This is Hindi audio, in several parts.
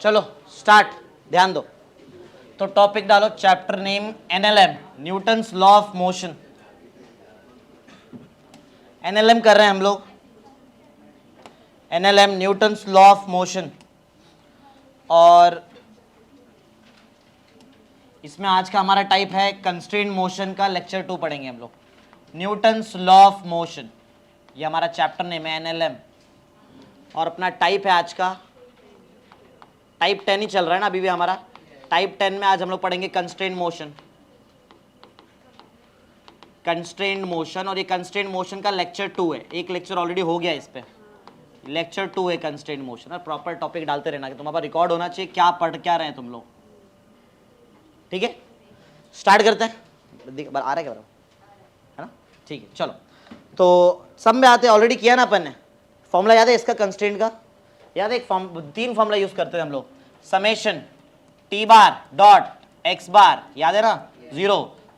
चलो स्टार्ट, ध्यान दो। तो टॉपिक डालो, chapter name NLM, Newton's law of motion. NLM कर रहे हैं हम लोग, NLM Newton's law of motion. और इसमें आज का हमारा टाइप है कंस्ट्रेंट मोशन का, लेक्चर 2 पढ़ेंगे हम लोग, न्यूटन्स लॉ ऑफ मोशन। ये हमारा चैप्टर नेम है एनएलएम, और अपना टाइप है आज का टाइप 10 ही चल रहा है ना अभी भी हमारा। टाइप 10 में आज हम लोग पढ़ेंगे कंस्ट्रेंट मोशन, कंस्ट्रेंट मोशन। और ये कंस्ट्रेंट मोशन का लेक्चर 2 है, एक लेक्चर ऑलरेडी हो गया इस पे, लेक्चर 2 है कंस्ट्रेंट मोशन। और प्रॉपर टॉपिक डालते रहना कि तुम्हारा रिकॉर्ड होना चाहिए क्या पढ़ क्या रहे हैं तुम लोग, ठीक है। स्टार्ट करते हैं, आ रहा है क्या है ना, ठीक है। चलो तो सब में आते हैं, ऑलरेडी किया ना अपन ने। फॉर्मूला याद है इसका, कंस्ट्रेंट का याद है, तीन फॉर्मूला यूज करते हैं हम लोग। Summation T bar dot X bar, याद है ना, 0।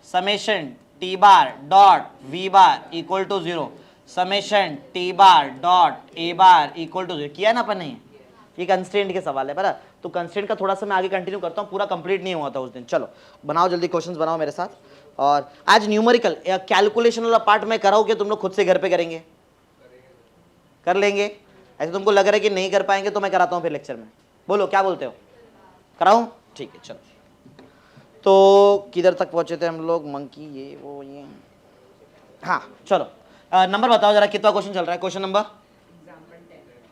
Summation T bar dot V bar equal to 0। Summation T bar dot A bar equal to 0। किया ना अपन ने, ये कंस्ट्रेंट के सवाल है बरा। तो कंस्ट्रेंट का थोड़ा सा मैं आगे कंटिन्यू करता हूँ, पूरा कंप्लीट नहीं हुआ था उस दिन। चलो बनाओ जल्दी, क्वेश्चंस बनाओ मेरे साथ। और आज न्यूमेरिकल या कैलकुलेशन वाला पार्ट मैं कराऊँ कि तुम लोग खुद से घर पे करेंगे? कर लेंगे। ऐसे तुमको लग रहा है कि नहीं कर पाएंगे तो मैं कराता हूँ फिर लेक्चर में, बोलो क्या बोलते हो, कराऊँ? ठीक है चलो। तो किधर तक पहुंचे थे हम लोग, मंकी ये वो ये, हाँ चलो। नंबर बताओ जरा, कितना क्वेश्चन चल रहा है? क्वेश्चन नंबर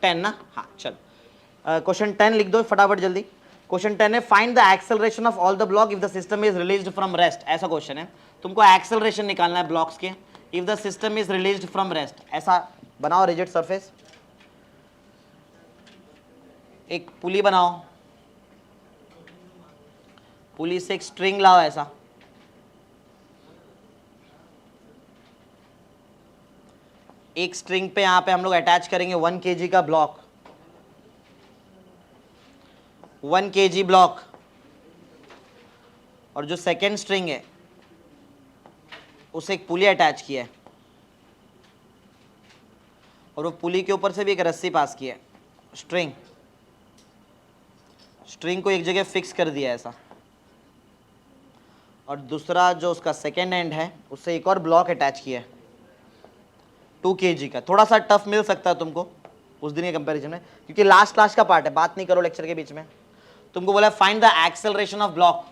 10 ना, हाँ चलो। क्वेश्चन 10 लिख दो फटाफट जल्दी। क्वेश्चन 10 है, find the acceleration of all the block if the system is released from rest. ऐसा क्वेश्चन है, तुमको एक्सेलरेशन निकालना है ब्लॉक्स के if the system is released from rest. ऐसा बनाओ रिजिड सरफेस, एक पुली बनाओ, पुली से एक स्ट्रिंग लाओ ऐसा, एक स्ट्रिंग पे यहां पे हम लोग अटैच करेंगे 1 kg का ब्लॉक, 1 kg ब्लॉक। और जो सेकेंड स्ट्रिंग है उसे एक पुली अटैच किया है, और वो पुली के ऊपर से भी एक रस्सी पास की है। स्ट्रिंग को एक जगह फिक्स कर दिया ऐसा, और दूसरा जो उसका सेकेंड एंड है उससे एक और ब्लॉक अटैच किया है 2 kg का। थोड़ा सा टफ मिल सकता है तुमको उस दिन के कंपैरिजन में, क्योंकि लास्ट क्लास का पार्ट है, बात नहीं करो लेक्चर के बीच में। तुमको बोला find the acceleration of block,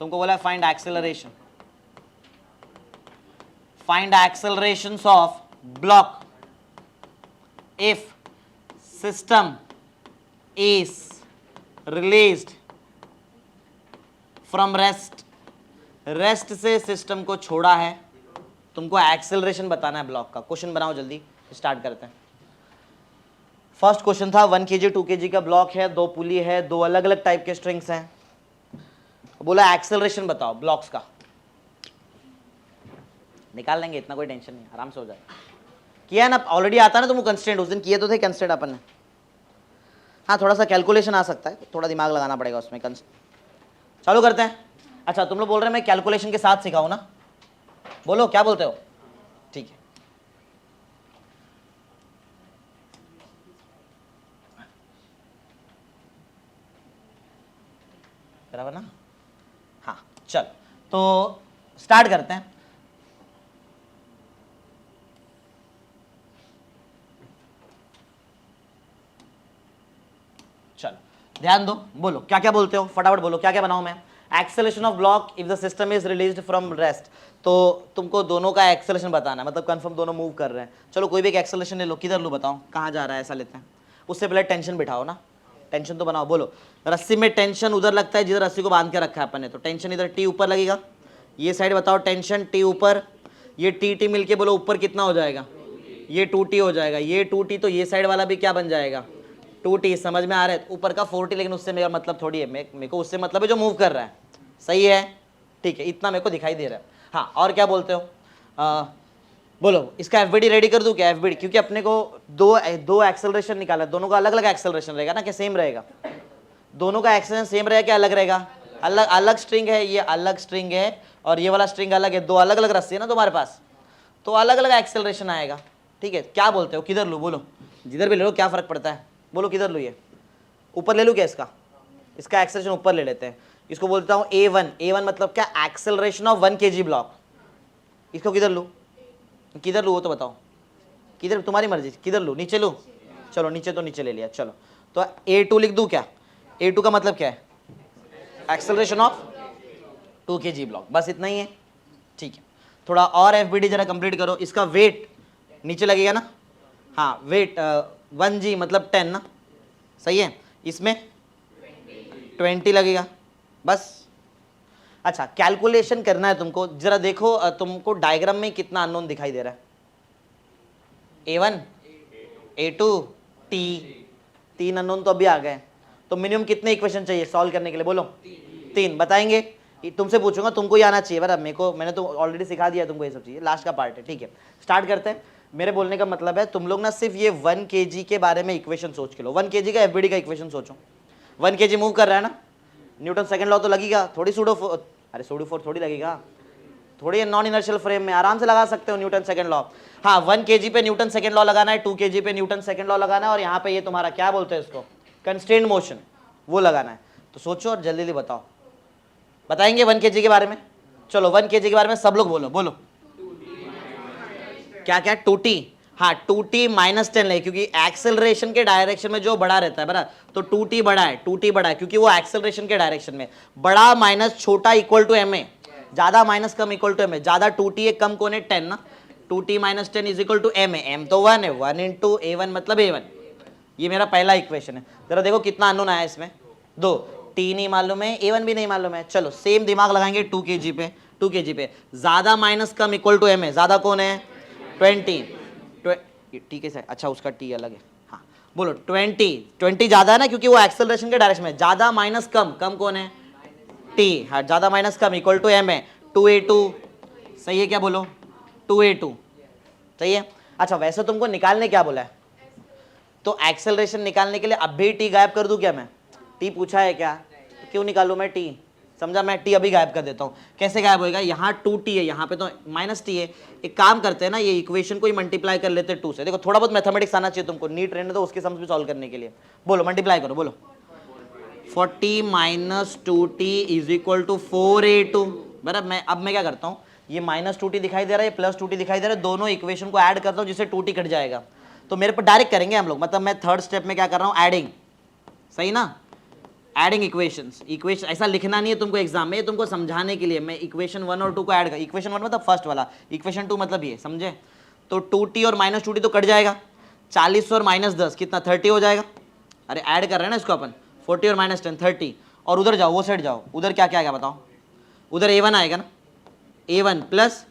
तुमको बोला find acceleration, find accelerations of block if system is released from rest. Rest से सिस्टम को छोड़ा है, तुमको एक्सेलरेशन बताना है ब्लॉक का। क्वेश्चन बनाओ जल्दी, स्टार्ट करते हैं। फर्स्ट क्वेश्चन था 1 kg 2 kg का ब्लॉक है, 2 पुली है, 2 अलग अलग टाइप के स्ट्रिंग्स हैं, बोला एक्सेलरेशन बताओ ब्लॉक्स का। निकाल लेंगे, इतना कोई टेंशन नहीं, आराम से हो जाएगा। किया ना ऑलरेडी, आता ना तुमको कंस्ट्रेंट, उस दिन किए तो थे कंस्ट्रेंट अपन ने। हाँ थोड़ा सा कैलकुलेशन आ सकता है, थोड़ा दिमाग लगाना पड़ेगा उसमें। चालू करते हैं। अच्छा तुम लोग बोल रहे हैं मैं कैलकुलेशन के साथ सिखाऊं ना, बोलो क्या बोलते हो? ठीक है बराबर ना, हाँ चल तो स्टार्ट करते हैं। चलो ध्यान दो, बोलो क्या क्या बोलते हो, फटाफट बोलो क्या क्या बनाऊं मैं। Acceleration of block if the system is released from rest. तो तुमको दोनों का एक्सेलरेशन बताना है, मतलब कंफर्म दोनों मूव कर रहे हैं। चलो कोई भी एक एक्सेलरेशन ले लो, किधर लो बताओ, कहाँ जा रहा है ऐसा लेते हैं। उससे पहले टेंशन बिठाओ ना, टेंशन तो बनाओ। बोलो रस्सी में टेंशन उधर लगता है जिधर रस्सी को बांध के रखा है अपन ने, तो टेंशन इधर टी ऊपर लगेगा। ये साइड बताओ टेंशन टी ऊपर, ये टी टी मिलके बोलो ऊपर कितना हो जाएगा, ये 2t हो जाएगा। ये 2t तो ये साइड वाला भी क्या बन जाएगा, 2t। समझ में आ रहा है? ऊपर का 4t, लेकिन उससे मेरा मतलब थोड़ी है, मेरे को उससे मतलब है जो मूव कर रहा है। सही है, ठीक है, इतना मेरे को दिखाई दे रहा है। हाँ और क्या बोलते हो, बोलो इसका एफबीडी रेडी कर दूं क्या? एफबीडी, क्योंकि अपने को दो एक्सेलरेशन निकाला, दोनों का अलग अलग एक्सेलरेशन रहेगा ना, क्या सेम रहेगा? दोनों का एक्सेलरेशन सेम रहेगा क्या अलग रहेगा? अलग अलग स्ट्रिंग है, ये अलग स्ट्रिंग है और ये वाला स्ट्रिंग अलग है, 2 अलग अलग रस्सी है ना तुम्हारे पास, तो अलग अलग एक्सेलरेशन आएगा। ठीक है, क्या बोलते हो, किधर लूँ? बोलो जिधर भी ले लो, क्या फर्क पड़ता है, बोलो किधर लूँ? ये ऊपर ले लूँ क्या इसका? इसका एक्सेलरेशन ऊपर ले लेते हैं, इसको बोलता हूँ A1। A1 मतलब क्या, एक्सेलरेशन ऑफ 1 kg ब्लॉक। इसको किधर लूँ, किधर लूँ वो तो बताओ, किधर, तुम्हारी मर्जी, किधर लूँ, नीचे लूँ, चलो नीचे, तो नीचे ले लिया। चलो तो A2 लिख दूँ क्या, A2 का मतलब क्या है, एक्सेलरेशन ऑफ 2 kg ब्लॉक, बस इतना ही है। ठीक है, थोड़ा और FBD जरा कंप्लीट करो। इसका वेट नीचे लगेगा ना, हाँ वेट 1g मतलब 10 ना, सही है। इसमें 20 लगेगा बस। अच्छा कैलकुलेशन करना है तुमको, जरा देखो तुमको डायग्राम में कितना अननोन दिखाई दे रहा है। A1 A2 T, 3 अननोन तो अभी आ गए, तो मिनिमम कितने इक्वेशन चाहिए सॉल्व करने के लिए, बोलो 3 बताएंगे। तुमसे पूछूंगा, तुमको ही आना चाहिए बराबर, मेरे को, मैंने तो ऑलरेडी सिखा दिया तुमको ये सब चीज़ें, लास्ट का पार्ट है। ठीक है स्टार्ट करते हैं। मेरे बोलने का मतलब है तुम लोग ना सिर्फ ये 1 kg के बारे में इक्वेशन सोच के लो, 1 kg का FBD का इक्वेशन सोचो। 1 kg मूव कर रहा है ना, न्यूटन सेकंड लॉ तो लगेगा, थोड़ी सूडो, अरे सूडो फोर्स थोड़ी लगेगा, थोड़ी नॉन इनर्शियल फ्रेम में आराम से लगा सकते हो न्यूटन सेकंड लॉ। हाँ 1 kg पे न्यूटन सेकंड लॉ लगाना है, 2 kg पे न्यूटन सेकंड लॉ लगाना है, और यहाँ पे ये तुम्हारा क्या बोलते हैं इसको, कंस्ट्रेंट मोशन, वो लगाना है। तो सोचो और जल्दी जल्दी बताओ, बताएंगे 1 kg के बारे में। चलो 1 kg के बारे में सब लोग बोलो, बोलो क्या क्या, 2t, हाँ 2t माइनस 10 ले, क्योंकि एक्सेलरेशन के डायरेक्शन में जो बड़ा रहता है बड़ा, तो 2t बड़ा है, 2t बड़ा है क्योंकि वो एक्सेलरेशन के डायरेक्शन में, बड़ा माइनस छोटा इक्वल टू m है, ज्यादा माइनस कम इक्वल टू m है, ज्यादा 2t है कम कौन है 10 ना, 2t minus 10 is equal to m है, m तो 1 है, 1 इंटू A1 मतलब A1। ये मेरा पहला इक्वेशन है। जरा देखो कितना अननोन आया इसमें, 2, t नहीं मालूम है, A1 भी नहीं मालूम है। चलो सेम दिमाग लगाएंगे 2 kg पे, 2 kg पे ज्यादा माइनस कम इक्वल टू m है, ज्यादा कौन है 20, ठीक है सर, अच्छा उसका t अलग है, हाँ बोलो 20 ज्यादा है ना, क्योंकि वो एक्सेलरेशन के डायरेक्शन में, ज्यादा माइनस कम, कम कौन है t, हाँ ज्यादा माइनस कम इक्वल टू m है, 2a2 सही है क्या, बोलो 2a2 सही है। अच्छा वैसे तुमको निकालने क्या बोला है, तो एक्सेलरेशन निकालने के लिए अभी t गायब कर दूं क्या मैं, t पूछा है क्या, तो क्यों निकालूं मैं t, समझा, मैं t अभी गायब कर देता हूँ। कैसे गायब होएगा, यहाँ 2t है, यहाँ पे तो माइनस t है। एक काम करते हैं ना, ये इक्वेशन को ही मल्टीप्लाई कर लेते हैं 2 से। देखो थोड़ा बहुत मैथमेटिक्स आना चाहिए तुमको, नीट रहने दो उसके सम्स भी सॉल्व करने के लिए। बोलो मल्टीप्लाई करो, बोलो 40 minus 2t is equal to 4a2 बराबर। अब मैं क्या करता हूँ, ये माइनस 2t दिखाई दे रहा है, ये प्लस 2t दिखाई दे रहा है, दोनों इक्वेशन को ऐड करता हूँ जिससे 2t कट जाएगा। तो मेरे पर डायरेक्ट करेंगे हम लोग, मतलब मैं थर्ड स्टेप में क्या कर रहा हूँ, एडिंग, सही ना, एडिंग इक्वेशंस। इक्वेशन ऐसा लिखना नहीं है तुमको एग्जाम में, तुमको समझाने के लिए मैं इक्वेशन 1 और 2 को ऐड कर, इक्वेशन 1 मतलब फर्स्ट वाला, इक्वेशन 2 मतलब ये, समझे। तो 2t और माइनस 2t तो कट जाएगा, 40 और माइनस 10 कितना 30 हो जाएगा। अरे ऐड कर रहे हैं ना इसको अपन, 40 और माइनस 10 30, और उधर जाओ, वो साइड जाओ, उधर क्या क्या आएगा बताओ, उधर A1 आएगा ना, A1 प्लस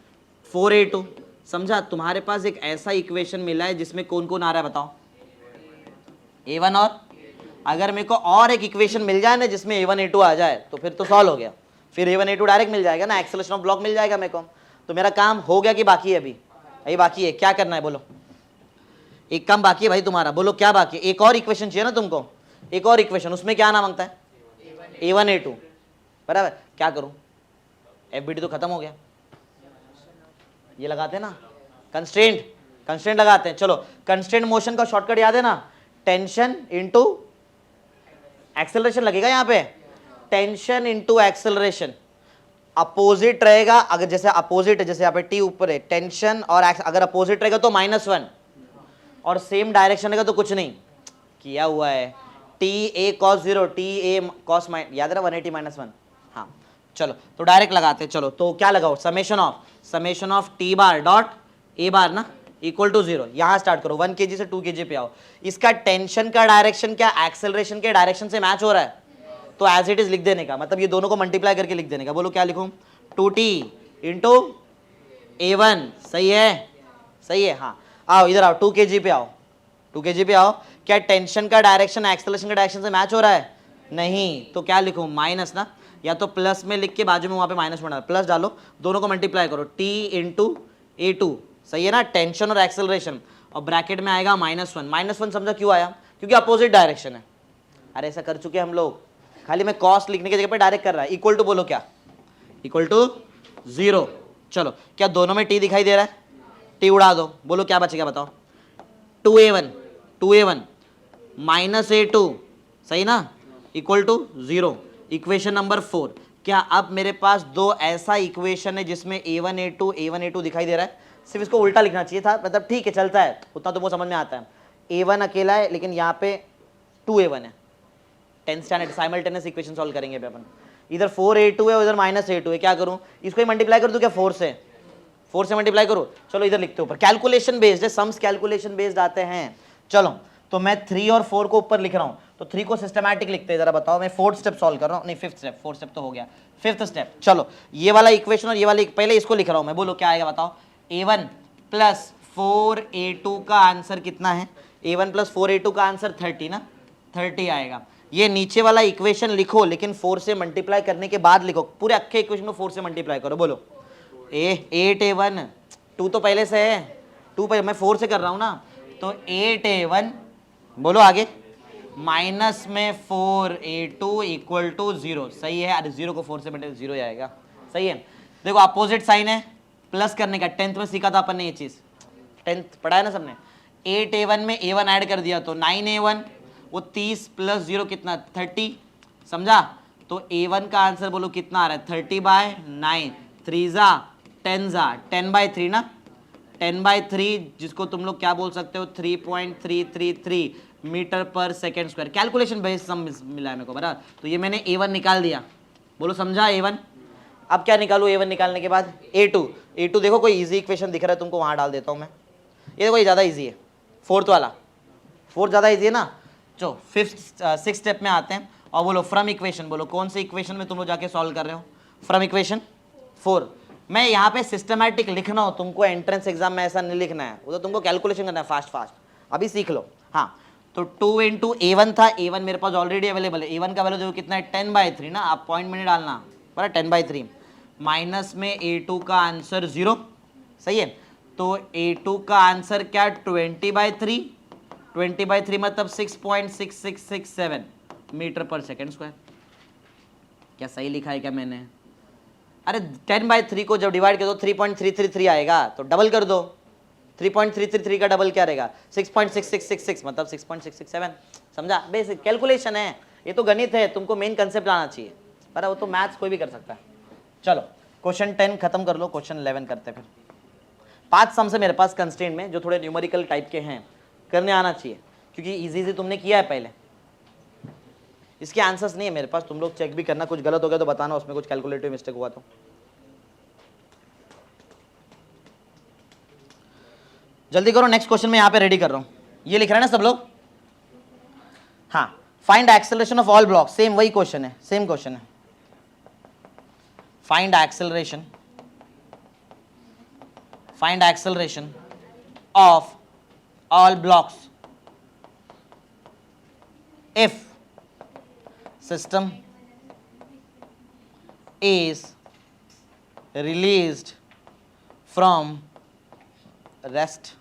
4a2, समझा। तुम्हारे पास एक ऐसा इक्वेशन मिला है जिसमें कौन कौन आ रहा है बताओ, A1 और, अगर मेरे को और एक इक्वेशन मिल जाए ना जिसमें A1 A2 आ जाए तो फिर तो सॉल्व हो गया, फिर A1 A2 डायरेक्ट मिल जाएगा ना, एक्सेलरेशन ऑफ ब्लॉक मिल जाएगा मेरे को। तो मेरा काम हो गया कि बाकी है, अभी बाकी है, क्या करना है बोलो, एक काम बाकी है भाई तुम्हारा, बोलो क्या बाकी है, एक और इक्वेशन चाहिए ना तुमको, एक और इक्वेशन, उसमें क्या नाम मांगता है A1 A2 बराबर। क्या करूं, FBD तो खत्म हो गया, ये लगाते हैं ना कंस्ट्रेंट लगाते हैं। चलो कंस्ट्रेंट मोशन का शॉर्टकट याद है ना, टेंशन इंटू एक्सेलरेशन लगेगा, यहाँ पे टेंशन इंटू एक्सेलरेशन, अपोजिट रहेगा, अगर जैसे अपोजिट है, जैसे यहाँ पे t ऊपर है, टेंशन और अगर अपोजिट रहेगा तो -1, और सेम डायरेक्शन रहेगा तो कुछ नहीं, किया हुआ है ta cos 0 ta cos minus, याद है ना 180 -1, हाँ चलो तो डायरेक्ट लगाते हैं। चलो तो क्या लगाओ, summation of t bar dot a बार ना इक्वल टू 0, यहाँ स्टार्ट करो 1 kg से 2 kg पे आओ। इसका टेंशन का डायरेक्शन क्या एक्सेलरेशन के डायरेक्शन से मैच हो रहा है, तो एज इट इज लिख देने का, मतलब ये दोनों को मल्टीप्लाई करके लिख देने का। बोलो क्या लिखूं, 2t इंटू A1, सही है हाँ। आओ इधर आओ, 2 kg पे आओ, 2 kg पे आओ। क्या टेंशन का डायरेक्शन एक्सेलरेशन के डायरेक्शन से मैच हो रहा है, नहीं, तो क्या लिखूं माइनस ना, या तो प्लस में लिख के बाजू में वहां पे माइनस बना, प्लस डालो, दोनों को मल्टीप्लाई करो, t इंटू A2, सही है ना, टेंशन और एक्सेलरेशन, और ब्रैकेट में आएगा -1 समझा क्यों आया, क्योंकि अपोजिट डायरेक्शन है। अरे ऐसा कर चुके हम लोग, खाली मैं कॉस्ट लिखने की जगह पे डायरेक्ट कर रहा है, इक्वल टू बोलो क्या, इक्वल टू 0। चलो क्या दोनों में t दिखाई दे रहा है, t उड़ा दो, बोलो क्या बचेगा बताओ, 2a1 -a2 सही ना, इक्वल टू 0। इक्वेशन नंबर 4, क्या अब मेरे पास दो ऐसा इक्वेशन है जिसमें a1 a2 दिखाई दे रहा है? सिर्फ इसको उल्टा लिखना चाहिए था, मतलब ठीक है चलता है, उतना तुमको समझ में आता है। a1 अकेला है लेकिन यहाँ पे 2a1 है। 10th standard simultaneous equation solve करेंगे अभी अपन। इधर 4a2 है, उधर -a2 है, क्या करूं? इसको ही मल्टीप्लाई कर दूं क्या 4 से? 4 से मल्टीप्लाई करो। चलो इधर लिखते हो ऊपर, कैलकुलेशन बेस्ड है, सम्स कैलकुलेशन बेस्ड आते हैं। चलो तो मैं 3 और 4 को ऊपर लिख रहा हूं, तो 3 को सिस्टमैटिक लिखते हैं। जरा बताओ, मैं 4th स्टेप सॉल्व कर रहा हूं, नहीं 5th स्टेप, 4th स्टेप तो हो गया, 5th स्टेप। चलो ये वाला इक्वेशन और ये वाला पहले इसको लिख रहा हूं मैं, बोलो क्या आएगा बताओ। a1 प्लस 4a2 का आंसर कितना है? a1 प्लस 4a2 का आंसर 30 ना, 30 आएगा। ये नीचे वाला इक्वेशन लिखो लेकिन 4 से मल्टीप्लाई करने के बाद लिखो, पूरे अक्खे इक्वेशन को 4 से मल्टीप्लाई करो। बोलो 8a1, 2 तो पहले से है, 2 पहले, मैं 4 से कर रहा हूं ना, तो 8a1, बोलो आगे, माइनस में 4a2 इक्वल टू 0। सही है, अरे 0 को 4 से मल्टीप्लाई 0 आएगा। सही है, देखो अपोजिट साइन है, प्लस करने का। 10th में सीखा था अपन ने ये चीज, 10th पढ़ा है ना सबने। 8a1 में a1 ऐड कर दिया तो 9a1, वो 30 प्लस 0 कितना? 30, समझा? तो a1 का आंसर बोलो कितना आ रहा है? 30/9, 3 10/3 ना, 10/3, जिसको तुम लोग क्या बोल सकते हो? 3.333 मीटर पर सेकेंड स्क्वायर। कैलकुलेशन बेस सम मिला है मेरे को बराबर। तो ये मैंने a1 निकाल दिया, बोलो समझा a1। अब क्या निकालू a1 निकालने के बाद? a2 देखो कोई इजी इक्वेशन दिख रहा है तुमको, वहां डाल देता हूं मैं। ये देखो ये ज्यादा इजी है, 4th वाला, 4th ज्यादा इजी है ना। जो 6th स्टेप में आते हैं और बोलो फ्रॉम इक्वेशन, बोलो कौन से इक्वेशन में तुम लोग जाके सॉल्व कर रहे हो? From equation 4। मैं यहाँ पे सिस्टमैटिक लिखना हो तुमको, एंट्रेंस एग्जाम में ऐसा नहीं लिखना है, वो तो तुमको कैलकुलेशन करना है फास्ट, अभी सीख लो। हाँ, तो 2 इंटू a1 था, a1 मेरे पास ऑलरेडी अवेलेबल है। a1 का वैल्यू देखो कितना है? 10/3 ना, आप पॉइंट में नहीं डालना, पर 10/3 माइनस में a2 का आंसर 0। सही है, तो a2 का आंसर क्या? 20/3, 20/3 मतलब 6.6667 मीटर पर सेकेंड स्क्वायर। क्या सही लिखा है क्या मैंने? अरे 10/3 को जब डिवाइड कर दो 3.333 आएगा, तो डबल कर दो। 3.333 का डबल क्या रहेगा? 6.6666 मतलब 6.667। समझा? बेसिक कैलकुलेशन है, ये तो गणित है, तुमको मेन कंसेप्ट आना चाहिए, पर वो तो मैथ्स कोई भी कर सकता है। चलो क्वेश्चन 10 खत्म कर लो, क्वेश्चन 11 करते हैं। फिर 5 सम्स है मेरे पास कंस्ट्रेंट में, जो थोड़े न्यूमेरिकल टाइप के हैं, करने आना चाहिए, क्योंकि इजी तुमने किया है पहले। इसके आंसर्स नहीं है मेरे पास, तुम लोग चेक भी करना, कुछ गलत हो गया तो बताना, उसमें कुछ कैलकुलेटिव मिस्टेक हुआ तो। जल्दी करो, नेक्स्ट क्वेश्चन मैं यहाँ पे रेडी कर रहा हूँ। ये लिख रहे हैं ना सब लोग? हाँ, find acceleration of all block, same वही क्वेश्चन है, सेम क्वेश्चन है। Find acceleration of all blocks if system is released from rest।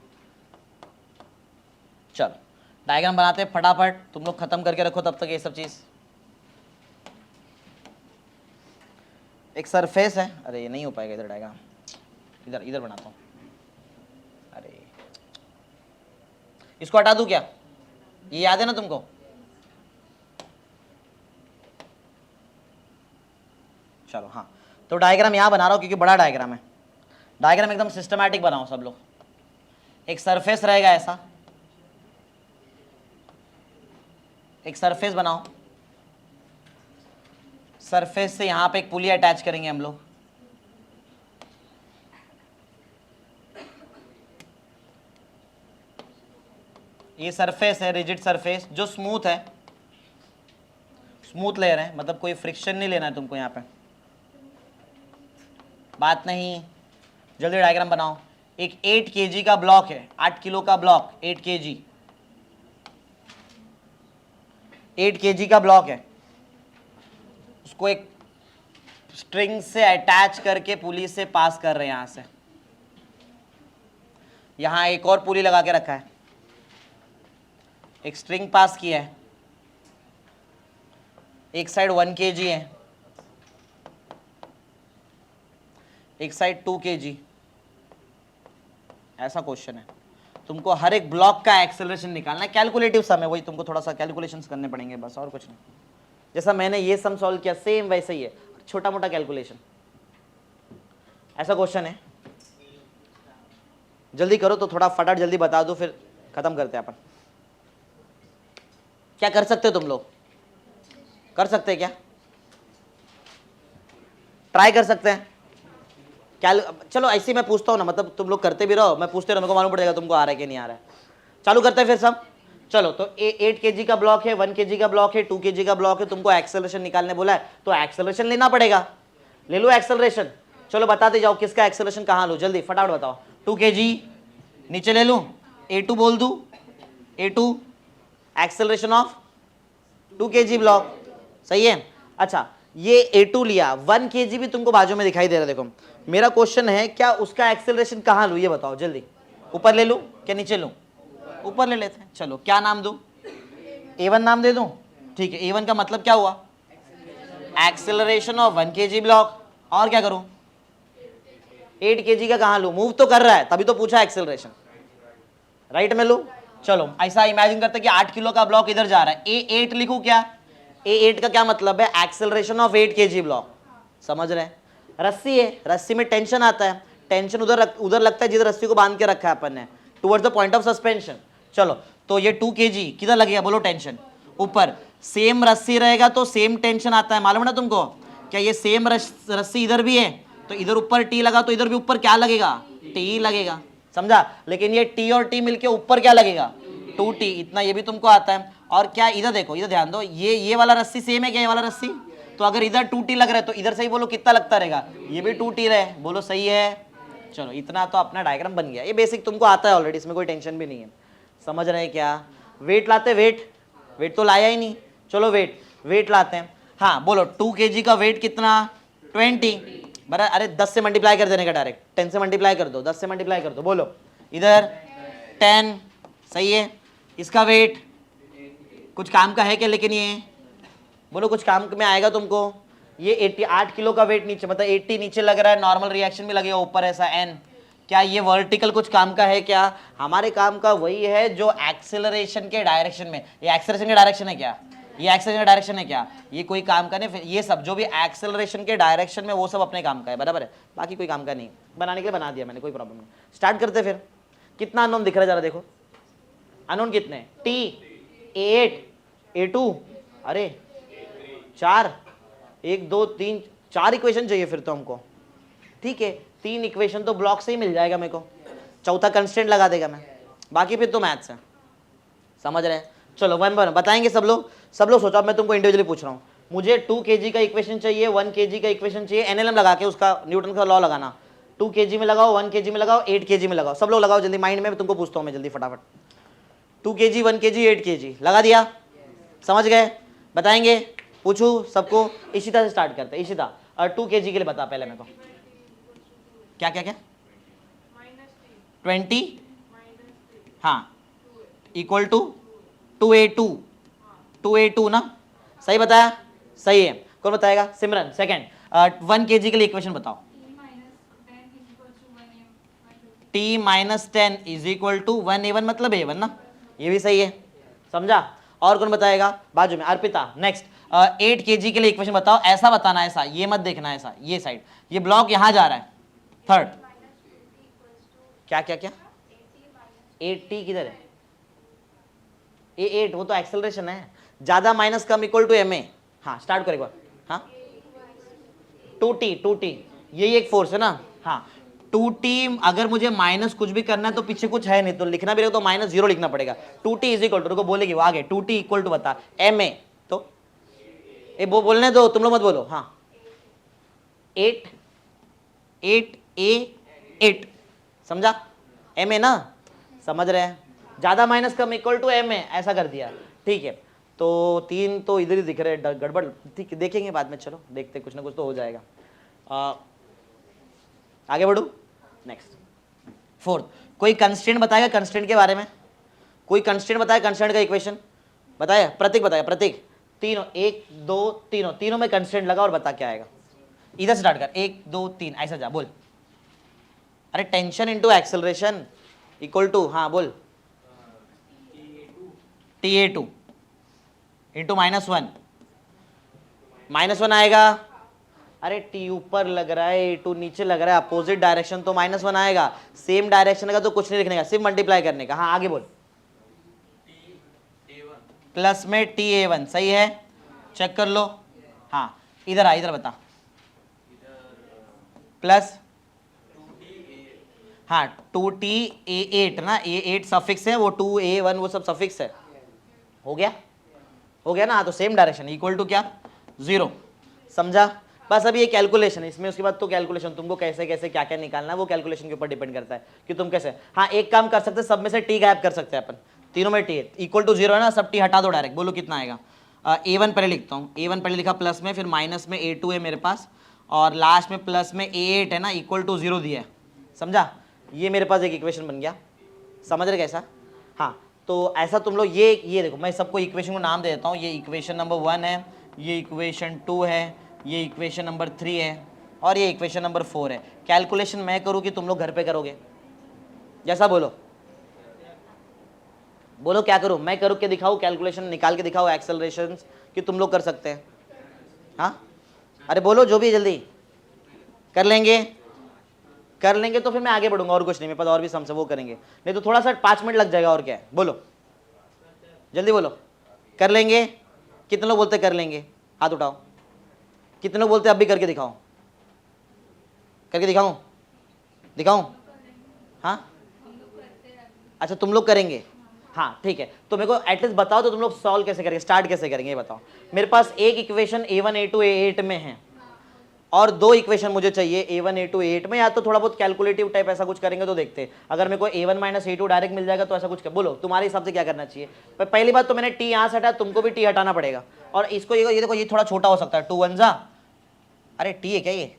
चलो डायग्राम बनाते हैं फटाफट, तुम लोग खत्म करके रखो तब तक ये सब चीज। एक सरफेस है, अरे ये नहीं हो पाएगा इधर डायग्राम, इधर बनाता हूं। अरे इसको हटा दूं क्या? ये याद है ना तुमको? चलो हाँ, तो डायग्राम यहां बना रहा हूं क्योंकि बड़ा डायग्राम है। डायग्राम एकदम सिस्टमैटिक बनाओ सब लोग। एक सरफेस रहेगा ऐसा, एक सरफेस बनाओ, सरफेस से यहां पे एक पुली अटैच करेंगे हम लोग। ये सरफेस है, रिजिड सरफेस जो स्मूथ है, स्मूथ लेयर है, मतलब कोई फ्रिक्शन नहीं लेना है तुमको यहाँ पे, बात नहीं। जल्दी डायग्राम बनाओ। एक 8 kg का ब्लॉक है, 8 किलो का ब्लॉक, 8 kg, 8 kg का ब्लॉक है, उसको एक स्ट्रिंग से अटैच करके पुली से पास कर रहे हैं। यहां से यहां एक और पुली लगा के रखा है, एक स्ट्रिंग पास किया है, एक साइड 1 kg है, एक साइड 2 kg। ऐसा क्वेश्चन है, तुमको हर एक ब्लॉक का एक्सेलरेशन निकालना है। कैलकुलेटिव सम है, वही तुमको थोड़ा सा कैलकुलेशंस करने पड़ेंगे बस, और कुछ नहीं। जैसा मैंने ये सम सॉल्व किया सेम वैसे ही है, छोटा मोटा कैलकुलेशन। ऐसा क्वेश्चन है, जल्दी करो तो थोड़ा फटाफट जल्दी बता दो, फिर खत्म करते हैं अपन। क्या कर सकते हो तुम लोग? कर सकते हैं क्या? ट्राई कर सकते हैं क्या? चलो ऐसे ही मैं पूछता हूँ ना, मतलब तुम लोग करते भी रहो, मैं पूछते रहो, मेरे को मालूम पड़ जाएगा तुमको आ रहा है कि नहीं आ रहा है। चालू करते हैं फिर सब। चलो तो 8 kg का ब्लॉक है, 1 kg का ब्लॉक है, 2 kg का ब्लॉक है, तुमको एक्सेलरेशन निकालने बोला है तो एक्सेलरेशन लेना पड़ेगा। ले लो एक्सेलरेशन। चलो बताते जाओ किसका एक्सेलरेशन कहाँ लो, जल्दी फटाफट बताओ। 2 kg नीचे ले लूँ, A2 बोल दूँ, A2 acceleration of 2 kg block, सही है। अच्छा ये A2 लिया, 1 kg भी तुमको बाजू में दिखाई दे रहा है। देखो मेरा क्वेश्चन है क्या उसका एक्सेलरेशन कहाँ लूँ, ये बताओ जल्दी। ऊपर ले लूँ क्या नीचे लूँ? ऊपर ले लेते हैं। चलो क्या नाम दूँ? A1 नाम दे दूँ, ठीक है। A1 का मतलब क्या हुआ? Acceleration of 1 kg block. और क्या करूँ? 8 kg का कहाँ लूँ? मूव तो कर रहा है तभी तो पूछा एक्सेलरेशन, राइट में लूँ। चलो ऐसा इमेजिन करते कि 8 किलो का ब्लॉक इधर जा रहा है, A8 लिखूँ क्या? A8 का क्या मतलब है? Acceleration of 8 kg block. समझ रहे हैं? रस्सी है, रस्सी में टेंशन आता है, टेंशन उधर लगता है जिधर रस्सी को बांध के रखा है अपन ने, towards the point of suspension. चलो तो ये 2 kg किधर लगेगा बोलो? टेंशन ऊपर। सेम रस्सी रहेगा तो सेम टेंशन आता है, मालूम ना तुमको? क्या ये सेम रस्सी इधर भी है तो इधर ऊपर T लगा तो इधर भी ऊपर क्या लगेगा? T लगेगा, समझा? लेकिन ये T और T मिलके ऊपर क्या लगेगा? 2T। इतना ये भी तुमको आता है। और क्या इधर देखो, इधर ध्यान दो, ये वाला रस्सी सेम है क्या? ये वाला रस्सी तो अगर इधर 2T लग रहा है तो इधर से ही बोलो कितना लगता रहेगा? ये भी 2T रहे, बोलो सही है। चलो इतना तो अपना डायग्राम बन गया, ये बेसिक तुमको आता है ऑलरेडी, इसमें कोई टेंशन भी नहीं है। समझ रहे हैं क्या? वेट लाते, वेट तो लाया ही नहीं। चलो वेट लाते हैं। हाँ बोलो 2 kg का वेट कितना? 20 बराबर। अरे 10 से मल्टीप्लाई कर देने का, डायरेक्ट 10 से मल्टीप्लाई कर दो, 10 से मल्टीप्लाई कर दो। बोलो इधर 10, सही है। इसका वेट कुछ काम का है क्या? लेकिन ये बोलो कुछ काम में आएगा तुमको? ये 88 किलो का वेट नीचे, मतलब 80 नीचे लग रहा है, नॉर्मल रिएक्शन में लगेगा ऊपर ऐसा n। क्या ये वर्टिकल कुछ काम का है क्या? हमारे काम का वही है जो एक्सेलरेशन के डायरेक्शन में। ये एक्सेलरेशन के डायरेक्शन है क्या? ये एक्सेलरेशन का डायरेक्शन है क्या? ये कोई काम का नहीं। फिर ये सब जो भी एक्सेलरेशन के डायरेक्शन में वो सब अपने काम का है, बराबर है। बाकी कोई काम का नहीं, बनाने के लिए बना दिया मैंने, कोई प्रॉब्लम नहीं। स्टार्ट करते फिर। कितना अननोन दिख रहा है जरा देखो, अननोन कितने? T, A8, A2, अरे 4, 1 2 3 4 इक्वेशन चाहिए फिर तो हमको, ठीक है। 3 इक्वेशन तो ब्लॉक से ही मिल जाएगा मेरे को, चौथा कंस्टेंट लगा देगा मैं, बाकी फिर तो मैथ्स है। समझ रहे हैं? चलो वन बाय वन बताएंगे सब लोग। सोचो, अब मैं तुमको इंडिविजुअली पूछ रहा हूँ। मुझे 2 kg का इक्वेशन चाहिए, 1 kg का इक्वेशन चाहिए, NLM लगा के उसका न्यूटन का लॉ लगाना। 2 kg में लगाओ, 1 kg में लगाओ, 8 kg में लगाओ। सब लोग लगाओ जल्दी माइंड में, तुमको पूछता हूँ मैं जल्दी फटाफट। 2 kg, 1 kg, 8 kg लगा दिया? समझ गए? बताएंगे? पूछू सबको? इशिता से स्टार्ट करते हैं। इशिता 2 kg के लिए बता पहले मेरे को। क्या क्या क्या? 20, हाँ, इक्वल टू 2A2 ना? सही बताया? सही है। कौन बताएगा? सिमरन सेकंड। 1 kg के लिए इक्वेशन बताओ। T minus 10 is equal to 1A1 मतलब A1 ना? ये भी सही है, समझा? और कौन बताएगा? बाजू में अर्पिता नेक्स्ट। 8 kg के लिए इक्वेशन बताओ। ऐसा बताना, ऐसा, ये मत देखना, ऐसा ये साइड, ये ब्लॉक यहां जा रहा है। थर्ड क्या क्या क्या? 8T किधर है? A8 वो तो एक्सेलरेशन है, ज्यादा माइनस कम इक्वल टू MA। हाँ स्टार्ट करेगा। हाँ 2T यही एक फोर्स है ना? हाँ 2T। अगर मुझे माइनस कुछ भी करना है तो पीछे कुछ है नहीं, तो लिखना भी रहेगा तो -0 लिखना पड़ेगा। 2T इज इक्वल टू, बोलेगी वो आगे, 2T इक्वल टू बता MA। तो ए वो बोलने दो, तुम लोग मत बोलो। हाँ 8A8 समझा? MA ना? समझ रहे हैं? ज्यादा माइनस कम इक्वल टू MA, ऐसा कर दिया, ठीक है। तो 3 तो इधर ही दिख रहे हैं, गड़बड़, ठीक है देखेंगे बाद में। चलो देखते, कुछ ना कुछ तो हो जाएगा। आगे बढ़ू नेक्स्ट। फोर्थ, कोई कंस्ट्रेंट बताएगा कंस्ट्रेंट के बारे में? कोई कंस्ट्रेंट बताया, कंस्ट्रेंट का इक्वेशन बताया? प्रतीक बताया, प्रतीक। तीनों 1 2 तीनों में कंस्ट्रेंट लगा और बता क्या आएगा। इधर स्टार्ट कर, 1 2 3 ऐसा जा, बोल। अरे tension into acceleration equal to, हाँ बोल, TA2 इंटू -1 -1 आएगा। अरे टी ऊपर लग रहा है, A2 नीचे लग रहा है, अपोजिट डायरेक्शन तो -1 आएगा, सेम डायरेक्शन का तो कुछ नहीं लिखने का, सिर्फ मल्टीप्लाई करने का। हाँ आगे बोल। प्लस में TA1 सही है, चेक कर लो। हाँ इधर आ, इधर बता। प्लस हाँ 2TA8 ना, A8 सफिक्स है, वो 2A1 वो सब सफिक्स है। हो गया, हो गया ना। हाँ तो सेम डायरेक्शन इक्वल टू क्या, 0। समझा? बस अभी ये कैलकुलेशन है इसमें, उसके बाद तो कैलकुलेशन तुमको कैसे कैसे क्या क्या निकालना है वो कैलकुलेशन के ऊपर डिपेंड करता है कि तुम कैसे। हाँ एक काम कर सकते हैं, सब में से टी गायब कर सकते हैं अपन, तीनों में टी इक्वल टू 0 है ना, सब टी हटा दो डायरेक्ट। बोलो कितना आएगा। A1 पहले लिखता हूँ, A1 पहले लिखा प्लस में, फिर माइनस में A2 है मेरे पास, और लास्ट में प्लस में A8 है ना, इक्वल टू 0 दिया है। समझा? ये मेरे पास एक इक्वेशन बन गया। समझ रहे कैसा? हाँ तो ऐसा तुम लोग ये देखो, मैं सबको इक्वेशन को नाम दे देता हूँ। ये इक्वेशन नंबर 1 है, ये इक्वेशन 2 है, ये इक्वेशन नंबर 3 है, और ये इक्वेशन नंबर 4 है। कैलकुलेशन मैं करूँ कि तुम लोग घर पे करोगे? जैसा बोलो, बोलो क्या करूँ? मैं करूँ के दिखाऊँ, कैलकुलेशन निकाल के दिखाऊँ, एक्सेलरेशन कि तुम लोग कर सकते हैं? हाँ अरे बोलो, जो भी जल्दी कर लेंगे, कर लेंगे तो फिर मैं आगे बढ़ूंगा, और कुछ नहीं, मेरे पास और भी समझ वो करेंगे, नहीं तो थोड़ा सा 5 मिनट लग जाएगा। और क्या है, बोलो जल्दी बोलो। कर लेंगे? कितने लोग बोलते कर लेंगे? हाथ उठाओ। कितने लोग बोलते अब भी करके दिखाओ? करके दिखाऊं? दिखाऊं? हाँ अच्छा तुम लोग करेंगे, हाँ ठीक है। तो मेरे को एटलीस्ट बताओ तो तुम लोग सॉल्व कैसे करेंगे, स्टार्ट कैसे करेंगे ये बताओ। मेरे पास एक इक्वेशन A1 A2 A8 में है, और 2 इक्वेशन मुझे चाहिए A1 A2 A8 में, या तो थोड़ा बहुत कैलकुलेटिव टाइप ऐसा कुछ करेंगे तो देखते हैं। अगर मेरे को A1 माइनस A2 डायरेक्ट मिल जाएगा तो ऐसा कुछ कर, बोलो तुम्हारे हिसाब से क्या करना चाहिए। पर पहली बात तो मैंने टी यहाँ से हटाया, तुमको भी टी हटाना पड़ेगा। और इसको ये देखो, ये थोड़ा छोटा हो सकता है, 2 1 जा, अरे टी है क्या ये?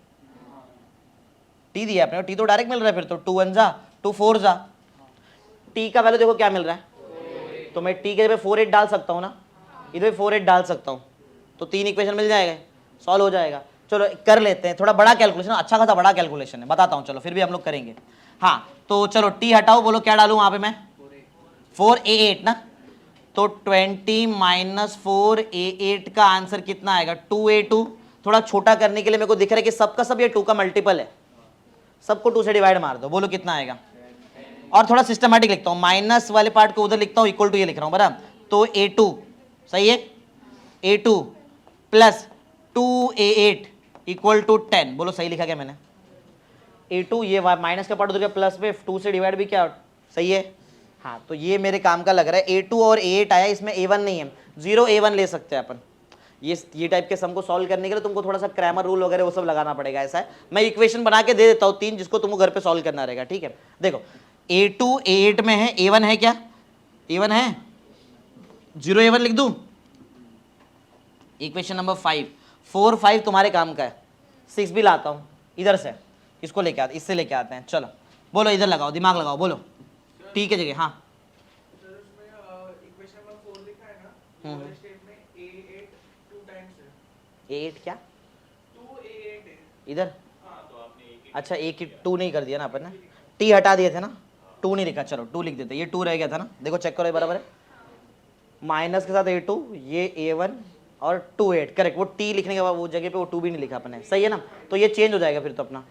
टी दिया आपने, टी तो डायरेक्ट मिल रहा है, फिर तो 2 1 जा 2 4 जा, टी का वैल्यू देखो क्या मिल रहा है, तो मैं टी के जगह 4 8 डाल सकता हूँ ना, इधर 4 8 डाल सकता हूँ, तो 3 इक्वेशन मिल जाएगा, सॉल्व हो जाएगा। चलो कर लेते हैं, थोड़ा बड़ा कैलकुलेशन, अच्छा खासा बड़ा कैलकुलेशन है, बताता हूँ, चलो फिर भी हम लोग करेंगे। हाँ तो चलो टी हटाओ, बोलो क्या डालूँ वहाँ पे मैं, 4A8 ना, तो 20 माइनस 4A8 का आंसर कितना आएगा, 2A2। थोड़ा छोटा करने के लिए मेरे को दिख रहा है कि सबका सब ये 2 का मल्टीपल है, सबको 2 से डिवाइड मार दो, बोलो कितना आएगा। और थोड़ा सिस्टमैटिक लिखता हूँ, माइनस वाले पार्ट को उधर लिखता हूँ, इक्वल टू ये लिख रहा हूँ बराबर। तो A2 सही है, A2 plus 2A8 equal to 10, बोलो सही लिखा क्या मैंने? A2 ये माइनस का पार्ट उधर प्लस में 2 से डिवाइड भी क्या सही है। हाँ तो ये मेरे काम का लग रहा है। A2 और A8 आया, इसमें A1 नहीं है, 0 A1 ले सकते हैं अपन। ये टाइप के सम को सॉल्व करने के लिए तुमको थोड़ा सा क्रैमर रूल वगैरह वो सब लगाना पड़ेगा। ऐसा है, मैं इक्वेशन बना के दे देता हूँ 3, जिसको तुमको घर पे सॉल्व करना रहेगा, ठीक है। देखो A2 A8 में है, A1 है क्या? A1 है, 0 A1 लिख दूं। इक्वेशन नंबर 5 4 5 तुम्हारे काम का है, 6 भी लाता हूँ इधर से, इसको लेके आते, इससे लेके आते हैं। चलो बोलो, इधर लगाओ, दिमाग लगाओ, बोलो टी के जगह। हाँ A8 क्या, 2A8 है इधर। अच्छा एक ही 2 नहीं कर दिया ना अपन ने, टी हटा दिए थे ना, 2 नहीं लिखा, चलो 2 लिख देते, ये 2 रह गया था ना, देखो चेक करो ये बराबर है, माइनस के साथ A2, ये A1 और 2 8 करेक्ट। वो टी लिखने के बाद वो जगह पे वो 2 भी नहीं लिखा अपन ने, सही है ना, तो ये चेंज हो जाएगा फिर तो अपना।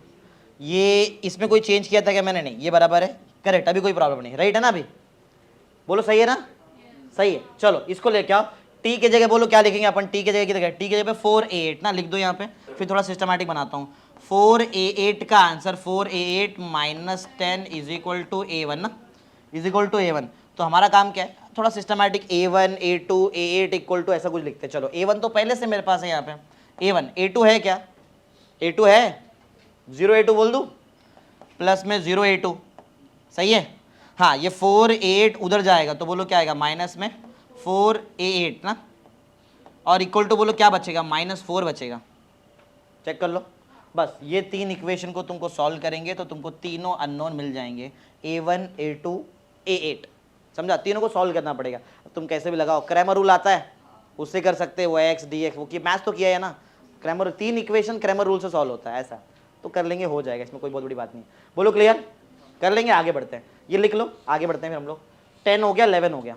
ये इसमें कोई चेंज किया था क्या मैंने? नहीं, ये बराबर है, करेक्ट, अभी कोई प्रॉब्लम नहीं, राइट है ना अभी, बोलो सही है ना, सही है। चलो इसको लेके आओ, टी के जगह बोलो क्या लिखेंगे अपन, टी के जगह किधर, टी के जगह पे 4A8 ना लिख दो यहाँ पे, फिर थोड़ा सिस्टमैटिक बनाता हूँ। 4A8 का answer 4A8 minus 10 is equal to A1 ना, इज इक्वल टू A1। तो हमारा काम क्या है, थोड़ा systematic, A1 A2 A8 equal to ऐसा कुछ लिखते हैं। चलो A1 तो पहले से मेरे पास है यहाँ पे, A1 A2 है क्या, A2 है, 0 A2 बोल दूँ, प्लस में 0 A2 सही है। हाँ ये 4A8 उधर जाएगा तो बोलो क्या आएगा, माइनस में 4A8 ना, और इक्वल टू बोलो क्या बचेगा, -4 बचेगा। चेक कर लो, बस ये 3 इक्वेशन को तुमको सॉल्व करेंगे तो तुमको तीनों अननोन मिल जाएंगे, A1 A2 A8, समझा। तीनों को सॉल्व करना पड़ेगा, तुम कैसे भी लगाओ, क्रैमर रूल आता है उससे कर सकते हो, x dx वो मैथ्स तो किया है ना, क्रैमर 3 इक्वेशन क्रैमर रूल से सॉल्व होता है, ऐसा तो कर लेंगे, हो जाएगा, इसमें कोई बहुत बड़ी बात नहीं। बोलो क्लियर, कर लेंगे, आगे बढ़ते हैं, ये लिख लो, आगे बढ़ते हैं फिर हम लोग। 10 हो गया, 11 हो गया,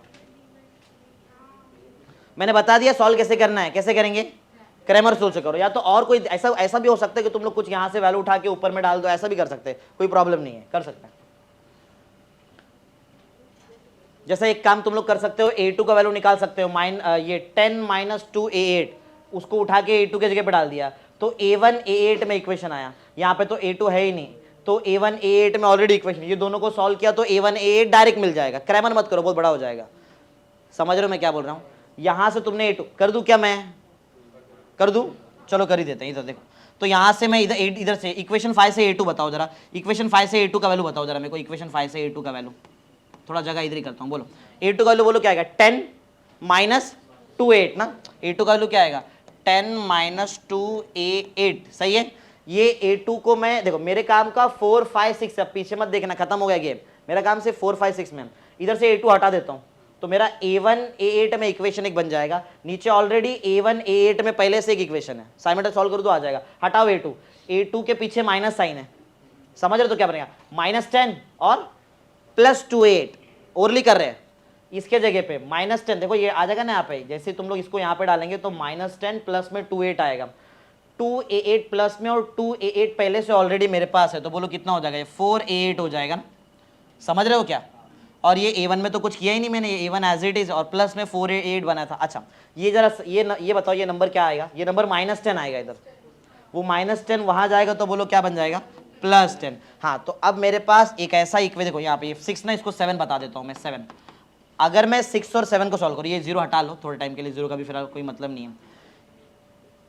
मैंने बता दिया सॉल्व कैसे करना है, कैसे करेंगे, क्रैमर रूल से करो, या तो और कोई ऐसा ऐसा भी हो सकता है कि तुम लोग कुछ यहाँ से वैल्यू उठा के ऊपर में डाल दो, ऐसा भी कर सकते हैं, कोई प्रॉब्लम नहीं है, कर सकते हैं। जैसे एक काम तुम लोग कर सकते हो, a2 का वैल्यू निकाल सकते हो, ये 10 माइनस 2 a8, उसको उठा के a2 के जगह पे डाल दिया तो a1 a8 में इक्वेशन आया, यहाँ पे तो a2 है ही नहीं, तो a1 a8 में ऑलरेडी इक्वेशन, ये दोनों को सॉल्व किया तो a1 a8 डायरेक्ट मिल जाएगा। क्रैमर मत करो, बहुत बड़ा हो जाएगा। समझ रहे हो मैं क्या बोल रहा हूँ? यहां से तुमने a2 कर दूं, क्या मैं कर दूं? चलो कर ही देते हैं। इधर देखो, तो यहां से मैं इधर से इक्वेशन 5 से a2 बताओ जरा, इक्वेशन 5 से a2 का वैल्यू बताओ जरा मेरे को, इक्वेशन 5 से a2 का वैल्यू, थोड़ा जगह इधर ही करता हूँ, बोलो a2 का वैल्यू बोलो क्या आएगा, 10 माइनस 2 8 ना, a2 का वैल्यू क्या आएगा 10 माइनस 2 a8, सही है। ये a2 को मैं देखो, मेरे काम का 4 5 6, अब पीछे मत देखना, खत्म हो गया गेम, मेरा काम से 4 5 6 में, इधर से a2 हटा देता हूँ तो मेरा a1 a8 में इक्वेशन एक बन जाएगा, नीचे ऑलरेडी a1 a8 में पहले से एक इक्वेशन है, साइमल्टेनियस सॉल्व कर दो आ जाएगा। हटाओ a2 के पीछे माइनस साइन है, समझ रहे हो तो क्या बनेगा -10 और प्लस 2 8, ओरली कर रहे हैं, इसके जगह पे -10 देखो ये आ जाएगा ना यहाँ पे, जैसे तुम लोग इसको यहाँ पे डालेंगे तो -10 प्लस में 2 8 आएगा, 2 a8 प्लस में और 2 a8 पहले से ऑलरेडी मेरे पास है, तो बोलो कितना हो जाएगा, ये 4 a8 हो जाएगा ना, समझ रहे हो क्या? और ये a1 में तो कुछ किया ही नहीं मैंने, ये a1 एज इट इज और प्लस में 4 a8 बना था। अच्छा ये जरा ये बताओ ये नंबर क्या आएगा, ये नंबर -10 आएगा इधर, वो -10 वहां जाएगा तो बोलो क्या बन जाएगा +10। हाँ तो अब मेरे पास एक ऐसा इक्वेशन, देखो यहाँ पे 6 ना, इसको 7 बता देता हूँ मैं, 7, अगर मैं 6 और 7 को सॉल्व करूँ, ये 0 हटा लो थोड़े टाइम के लिए, 0 का भी फिलहाल कोई मतलब नहीं है।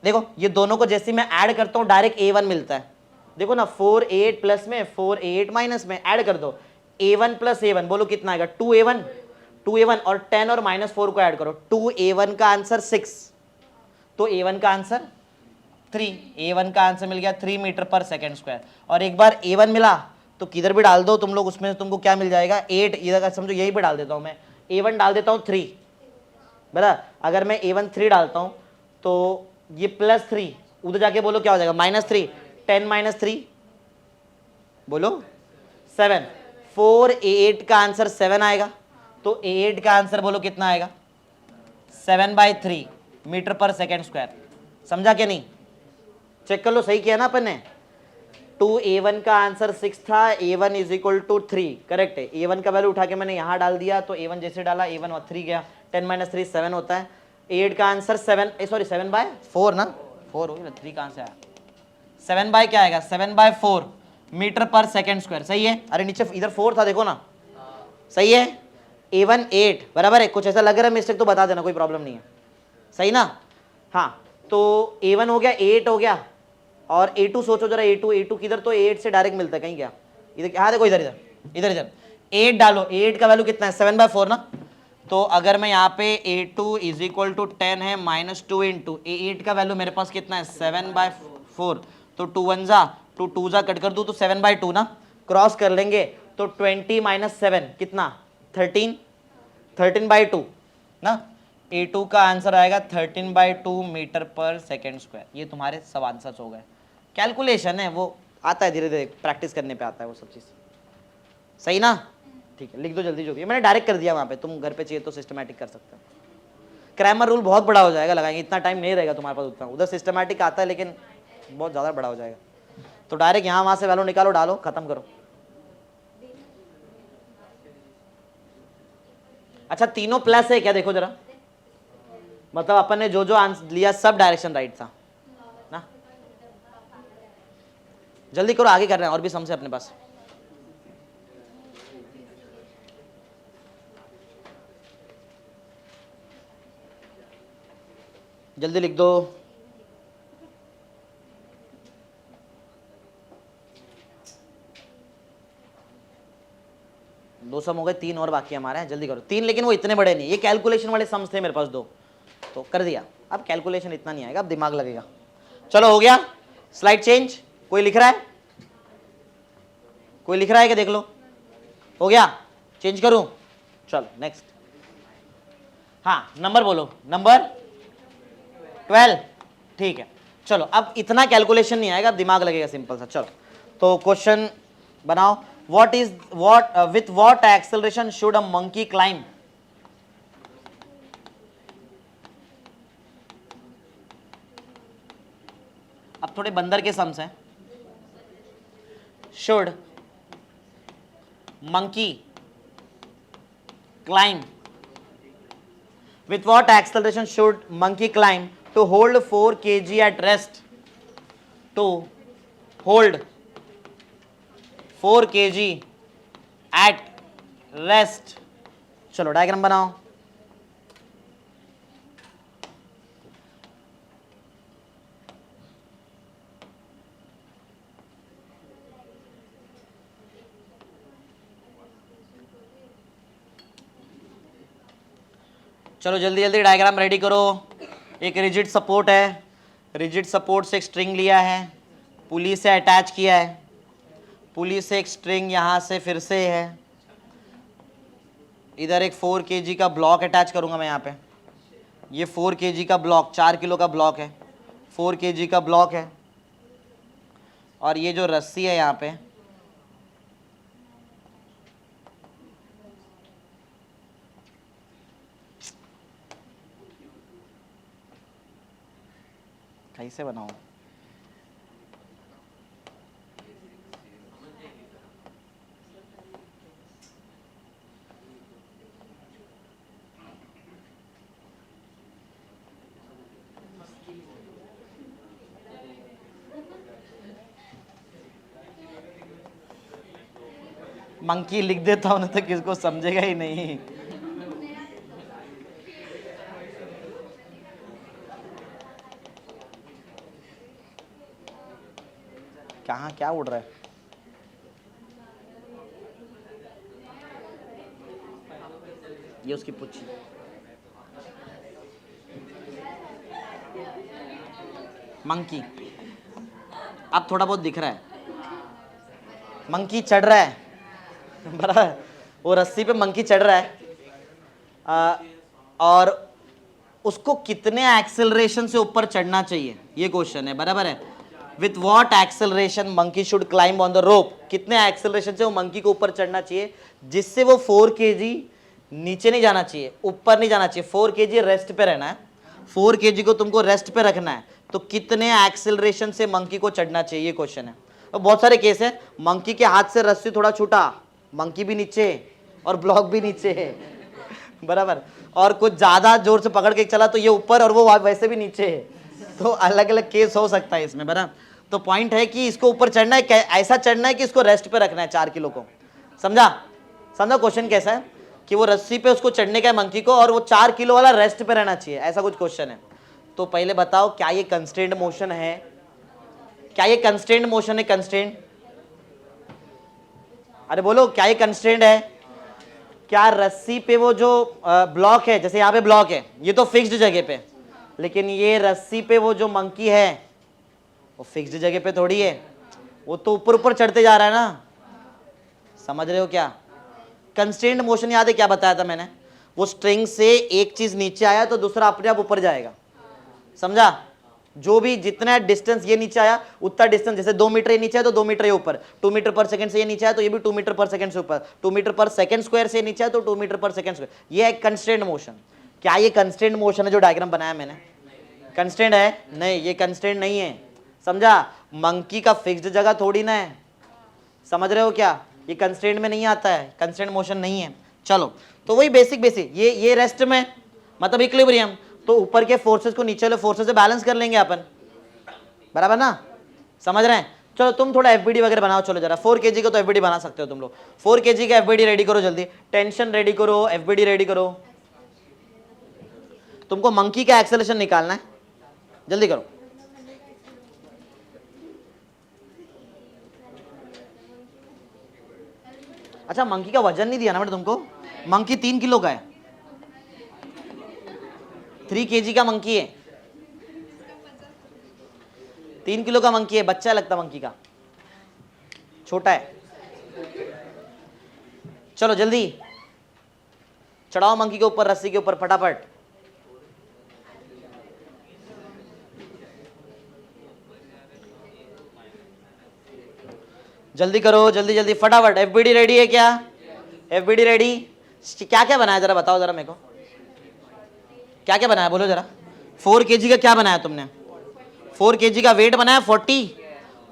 देखो ये दोनों को जैसे मैं ऐड करता हूँ डायरेक्ट a1 मिलता है, देखो ना 4 a8 प्लस में 4 a8 माइनस में ऐड कर दो, a1 प्लस a1 बोलो कितना आएगा 2a1 और 10 और -4 को ऐड करो, 2a1 का आंसर 6, तो a1 का आंसर 3, a1 का आंसर मिल गया 3 मीटर पर सेकेंड स्क्वायर। और एक बार a1 मिला तो किधर भी डाल दो तुम लोग, उसमें से तुमको क्या मिल जाएगा 8, इधर का समझो यही पे डाल देता हूँ मैं, a1 डाल देता हूँ 3, बता अगर मैं a1 3 डालता हूँ तो ये +3, उधर जाके बोलो क्या हो जाएगा -3, 10 माइनस 3 बोलो 7, 4 a8 का आंसर 7 आएगा, तो a8 का आंसर बोलो कितना आएगा 7/3 मीटर पर सेकेंड स्क्वायर। समझा क्या नहीं? चेक कर लो सही किया ना अपन ने। 2a1 का आंसर 6 था, a1 is equal to 3, correct है। a1 का वैल्यू उठा के मैंने यहाँ डाल दिया तो a1 जैसे डाला a1 और 3 गया, 10 माइनस 3 7 होता है, a8 का आंसर 7/4 ना, 4 हो गया, 3 कहाँ से आया, 7 क्या आएगा 7/4 मीटर पर सेकेंड स्क्वायर, सही है। अरे नीचे इधर 4 था देखो ना, सही है। a1 8 बराबर है, कुछ ऐसा लग रहा है मिस्टेक तो बता देना, कोई प्रॉब्लम नहीं है, सही ना। हाँ तो a1 हो गया, a8 हो गया, और a2 सोचो जरा, a2 किधर, तो a8 से डायरेक्ट मिलता है, कहीं क्या इधर, हाँ देखो इधर इधर इधर इधर 8 डालो, a8 का वैल्यू कितना है 7/4 ना, तो अगर मैं यहाँ पे a2 इज इक्वल टू 10 है -2 इंटू a8 का वैल्यू मेरे पास कितना है 7/4, तो 2 1 जा 2 जा कट कर दूँ तो 7/2 ना, क्रॉस कर लेंगे तो 20 माइनस 7 कितना 13/2 ना, a2 का आंसर आएगा 13/2 मीटर पर सेकेंड स्क्वायर। ये तुम्हारे सब आंसर्स हो गए। कैलकुलेशन है वो आता है, धीरे धीरे प्रैक्टिस करने पे आता है वो सब चीज़, सही ना। ठीक है लिख दो जल्दी, जो भी मैंने डायरेक्ट कर दिया वहाँ पे, तुम घर पे चाहिए तो सिस्टमैटिक कर सकते हो। क्रैमर रूल बहुत बड़ा हो जाएगा, लगाएंगे इतना टाइम नहीं रहेगा तुम्हारे पास उतना, उधर सिस्टमैटिक आता है लेकिन बहुत ज़्यादा बड़ा हो जाएगा, तो डायरेक्ट यहाँ वहाँ से वैल्यू निकालो, डालो, खत्म करो। अच्छा तीनों प्लस है क्या, देखो जरा, मतलब अपन ने जो जो आंसर लिया सब डायरेक्शन राइट था ना। जल्दी करो, आगे कर रहे हैं और भी सम से अपने पास। जल्दी लिख दो। दो सम हो गए, 3 और बाकी हमारे हैं, जल्दी करो 3, लेकिन वो इतने बड़े नहीं, ये कैलकुलेशन वाले सम्स थे मेरे पास 2, तो कर दिया। अब कैलकुलेशन इतना नहीं आएगा, अब दिमाग लगेगा। चलो हो गया, स्लाइड चेंज। कोई लिख रहा है, कोई लिख रहा है कि देख लो, हो गया, चेंज करूं, चलो नेक्स्ट। हाँ नंबर बोलो, नंबर 12, ठीक है। चलो अब इतना कैलकुलेशन नहीं आएगा, अब दिमाग लगेगा सिंपल सा। चलो तो क्वेश्चन बनाओ, with what acceleration should a monkey climb? अब थोड़े बंदर के सम्स हैं। Should monkey climb, with what acceleration should monkey climb to hold 4 kg at rest? To hold 4 kg at rest. चलो डायग्राम बनाओ। चलो जल्दी जल्दी डायग्राम रेडी करो। एक रिजिड सपोर्ट है, रिजिड सपोर्ट से एक स्ट्रिंग लिया है, पुली से अटैच किया है, पुली से एक स्ट्रिंग यहाँ से फिर से है, इधर एक 4 kg का ब्लॉक अटैच करूँगा मैं यहाँ पे। ये 4 kg का ब्लॉक, 4 किलो का ब्लॉक है, 4 kg का ब्लॉक है, और ये जो रस्सी है यहाँ पे, कैसे बनाऊं? मंकी लिख देता हूं ना तो किसको समझेगा ही नहीं। कहाँ क्या उड़ रहा है? ये उसकी पुच्छी। मंकी अब थोड़ा बहुत दिख रहा है, मंकी चढ़ रहा है बराबर, वो रस्सी पे मंकी चढ़ रहा है, और उसको कितने एक्सेलरेशन से ऊपर चढ़ना चाहिए ये क्वेश्चन है, बराबर है। With what acceleration monkey should climb on the rope, कितने एक्सेलरेशन से वो मंकी को ऊपर चढ़ना चाहिए जिससे वो 4 kg नीचे नहीं जाना चाहिए, ऊपर नहीं जाना चाहिए, 4 kg रेस्ट पे रहना है, 4 kg को तुमको रेस्ट पे रखना है, तो कितने एक्सेलरेशन से मंकी को चढ़ना चाहिए ये क्वेश्चन है। और बहुत सारे केस है, मंकी के हाथ से रस्सी थोड़ा छूटा, मंकी भी नीचे और ब्लॉक भी नीचे है, बराबर, और कुछ ज्यादा जोर से पकड़ के चला तो ये ऊपर और वो वैसे भी नीचे है, तो अलग अलग केस हो सकता है इसमें, बराबर। तो पॉइंट है कि इसको ऊपर चढ़ना है, ऐसा चढ़ना है कि इसको रेस्ट पे रखना है 4 किलो को, समझा? समझा क्वेश्चन कैसा है कि वो रस्सी पे उसको चढ़ने का है मंकी को, और वो 4 किलो वाला रेस्ट पे रहना चाहिए, ऐसा कुछ क्वेश्चन है। तो पहले बताओ क्या ये कंस्ट्रेंट मोशन है? क्या ये कंस्ट्रेंट मोशन है? कंस्ट्रेंट, अरे बोलो क्या ये कंस्ट्रेंट है? क्या रस्सी पे वो जो ब्लॉक है, जैसे यहाँ पे ब्लॉक है, ये तो फिक्स्ड जगह पे, लेकिन ये रस्सी पे वो जो मंकी है वो फिक्स्ड जगह पे थोड़ी है, वो तो ऊपर ऊपर चढ़ते जा रहा है ना, समझ रहे हो क्या? कंस्ट्रेंट मोशन याद है क्या बताया था मैंने? वो स्ट्रिंग से एक चीज नीचे आया तो दूसरा अपने आप ऊपर जाएगा, समझा? जो भी जितना डिस्टेंस ये नीचे आया उतना डिस्टेंस, जैसे 2 मीटर ये नीचे है तो 2 मीटर ये ऊपर, 2 मीटर पर सेकंड से ये नीचे आया तो ये भी 2 मीटर पर सेकंड से ऊपर, 2 मीटर पर सेकंड स्क्वायर से नीचे है तो 2 मीटर पर सेकंड स्क्वायर, ये है कंस्ट्रेंट मोशन। क्या ये कंस्ट्रेंट मोशन है जो डायग्राम बनाया मैंने? कंस्ट्रेंट है? नहीं, ये कंस्ट्रेंट नहीं है, समझा? मंकी का फिक्स्ड जगह थोड़ी ना है, समझ रहे हो क्या? ये कंस्ट्रेंट में नहीं आता है, कंस्ट्रेंट मोशन नहीं है। चलो तो वही बेसिक ये रेस्ट में मतलब इक्विलिब्रियम, तो ऊपर के फोर्सेस को नीचे वाले फोर्सेस से बैलेंस कर लेंगे अपन, बराबर ना? समझ रहे हैं? चलो तुम थोड़ा एफबीडी वगैरह बनाओ, चलो जरा 4 kg का तो एफबीडी बना सकते हो तुम लोग, 4 kg का एफबीडी रेडी करो जल्दी, टेंशन रेडी करो, एफबीडी रेडी करो। तुमको मंकी का एक्सेलरेशन निकालना है, जल्दी करो। अच्छा मंकी का वजन नहीं दिया ना मैंने तुमको, मंकी 3 किलो का है, 3 kg का मंकी है, 3 किलो का मंकी है, बच्चा लगता मंकी का, छोटा है। चलो जल्दी चढ़ाओ मंकी के ऊपर, रस्सी के ऊपर फटाफट। जल्दी करो, जल्दी जल्दी फटाफट। एफबीडी रेडी है क्या? FBD ready? क्या क्या बनाया जरा बताओ जरा मेरे को, क्या क्या बनाया बोलो जरा। 4 kg का क्या बनाया तुमने? 4 kg का वेट बनाया 40,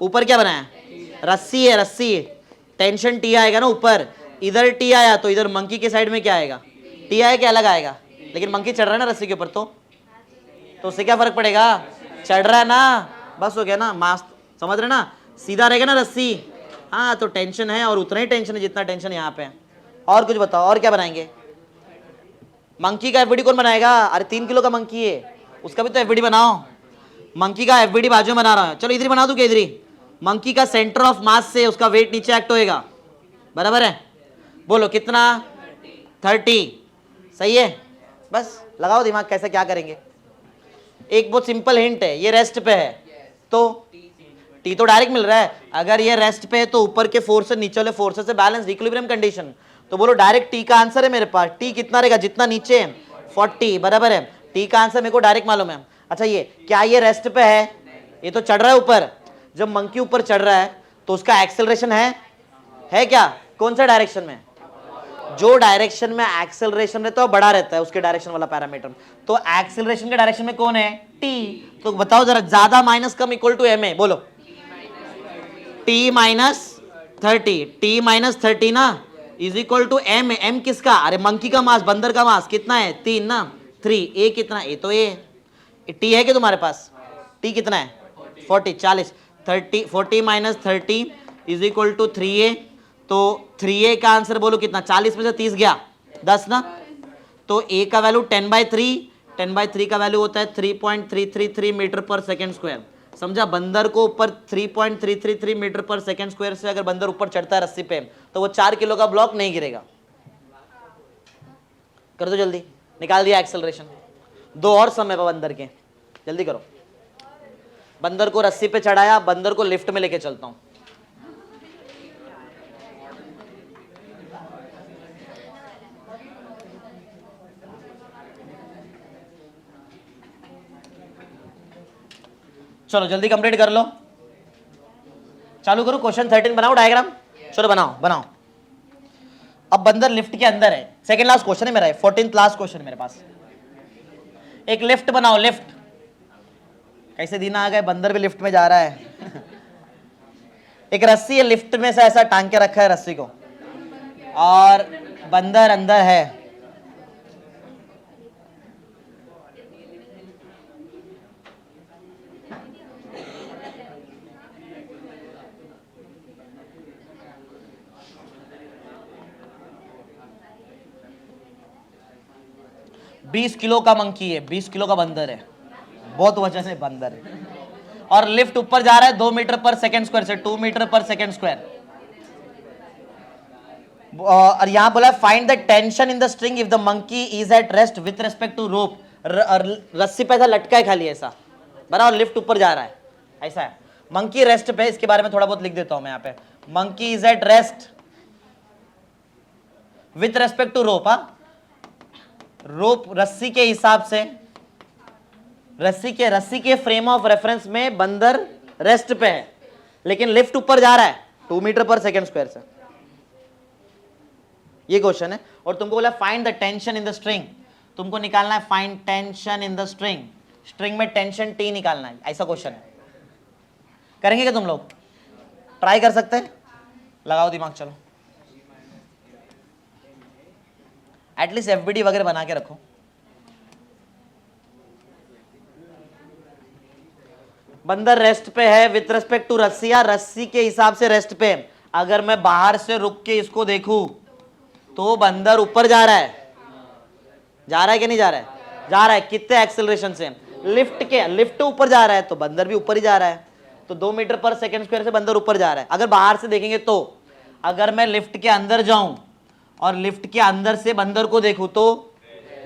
ऊपर क्या बनाया, रस्सी है, रस्सी है, टेंशन टी आएगा ना ऊपर, इधर टी आया तो इधर मंकी के साइड में क्या आएगा, टी आया क्या अलग आएगा, लेकिन मंकी चढ़ रहा है ना रस्सी के ऊपर, तो उससे क्या फर्क पड़ेगा, चढ़ रहा है ना, बस हो गया ना, मास समझ रहे ना, सीधा रहेगा ना रस्सी, हाँ तो टेंशन है और उतना ही टेंशन है जितना टेंशन यहाँ पे है। और कुछ बताओ, और क्या बनाएंगे, मंकी का एफबीडी कौन बनाएगा, अरे 3 किलो का मंकी है, उसका भी तो एफबीडी बनाओ, मंकी का एफबीडी बाजू में बना रहा है, चलो इधर ही बना दूं क्या, इधर ही, मंकी का सेंटर ऑफ मास से उसका वेट नीचे एक्ट होएगा, बराबर है, बोलो कितना, 30, सही है, बस लगाओ दिमाग कैसे क्या करेंगे। एक बहुत सिंपल हिंट है, ये रेस्ट पे है तो टी तो डायरेक्ट मिल रहा है, अगर ये रेस्ट पे है तो ऊपर के फोर्स से नीचे वाले फोर्स से बैलेंस इक्विलिब्रियम कंडीशन, तो बोलो डायरेक्ट टी का आंसर है मेरे पास, टी कितना रहेगा, जितना नीचे है 40, बराबर है, टी का आंसर मेरे को डायरेक्ट मालूम है। अच्छा ये क्या ये रेस्ट पे है, ये तो चढ़ रहा है ऊपर, जब मंकी ऊपर चढ़ रहा है तो उसका एक्सेलरेशन है क्या, कौन सा डायरेक्शन में, जो डायरेक्शन में एक्सेलरेशन रहता है बड़ा रहता है उसके डायरेक्शन वाला पैरामीटर, तो एक्सेलरेशन के डायरेक्शन में कौन है, टी, तो बताओ जरा ज्यादा माइनस कम इक्वल टू एम है, बोलो टी माइनस 30, टी माइनस 30 ना is equal to M, M किसका, अरे मंकी का मास, बंदर का मास कितना है 3 ना, 3, ए कितना, ए तो ए, टी है कि तुम्हारे पास, टी कितना है 40, 40, 30, 40 minus 30 is equal to 3a, तो 3a का आंसर बोलो कितना, 40 में से 30 गया 10 ना, तो a का वैल्यू 10/3, 10/3 का वैल्यू होता है 3.333 मीटर पर सेकेंड स्क्वायर, समझा, बंदर को ऊपर 3.333 मीटर पर सेकेंड स्क्वायर से अगर बंदर ऊपर चढ़ता है रस्सी पे तो वो 4 किलो का ब्लॉक नहीं गिरेगा। कर दो जल्दी, निकाल दिया एक्सेलरेशन, 2 और समय पर बंदर के, जल्दी करो, बंदर को रस्सी पे चढ़ाया, बंदर को लिफ्ट में लेके चलता हूं, चलो जल्दी कंप्लीट कर लो, चालू करो, क्वेश्चन 13 बनाओ डायग्राम, चलो बनाओ बनाओ। अब बंदर लिफ्ट के अंदर है, सेकंड लास्ट क्वेश्चन है मेरा, 14th लास्ट क्वेश्चन मेरे पास, एक लिफ्ट बनाओ, लिफ्ट, कैसे दिन आ गए, बंदर भी लिफ्ट में जा रहा है एक रस्सी है, लिफ्ट में से ऐसा टांग के रखा है रस्सी को, और बंदर अंदर है, बीस किलो का मंकी है, 20 किलो का बंदर है, बहुत वजन है बंदर है, और लिफ्ट ऊपर जा रहा है 2 मीटर पर सेकेंड स्क्वायर से 2 मीटर पर सेकेंड स्क्वायर, और यहां बोला find the tension in the string if the monkey is at rest with respect to rope, रस्सी पे ऐसा लटका है खाली ऐसा, बराबर, लिफ्ट ऊपर जा रहा है, ऐसा है, मंकी रेस्ट पे, इसके बारे में थोड़ा बहुत लिख देता हूं मैं यहाँ पे, monkey is at rest with respect to rope, rope रस्सी के हिसाब से, रस्सी के फ्रेम ऑफ रेफरेंस में बंदर रेस्ट पे है, लेकिन लिफ्ट ऊपर जा रहा है 2 मीटर पर सेकेंड स्क्वायर से, ये क्वेश्चन है, और तुमको बोला find the tension in the string, तुमको निकालना है find tension in the string, string में टेंशन टी निकालना है, ऐसा क्वेश्चन है, करेंगे क्या तुम लोग, ट्राई कर सकते हैं, लगाओ दिमाग, चलो एटलीस्ट एफबीडी वगैरह बना के रखो। बंदर रेस्ट पे है विथ रिस्पेक्ट टू रस्सी, या रस्सी के हिसाब से रेस्ट पे, अगर मैं बाहर से रुक के इसको देखूं तो बंदर ऊपर जा रहा है कि नहीं जा रहा है, जा रहा है, कितने एक्सेलरेशन से, लिफ्ट ऊपर जा रहा है तो बंदर भी ऊपर ही जा रहा है, तो 2 मीटर पर सेकेंड स्क्वायर से बंदर ऊपर जा रहा है। अगर बाहर से देखेंगे तो, अगर मैं लिफ्ट के अंदर जाऊं और लिफ्ट के अंदर से बंदर को देखूं तो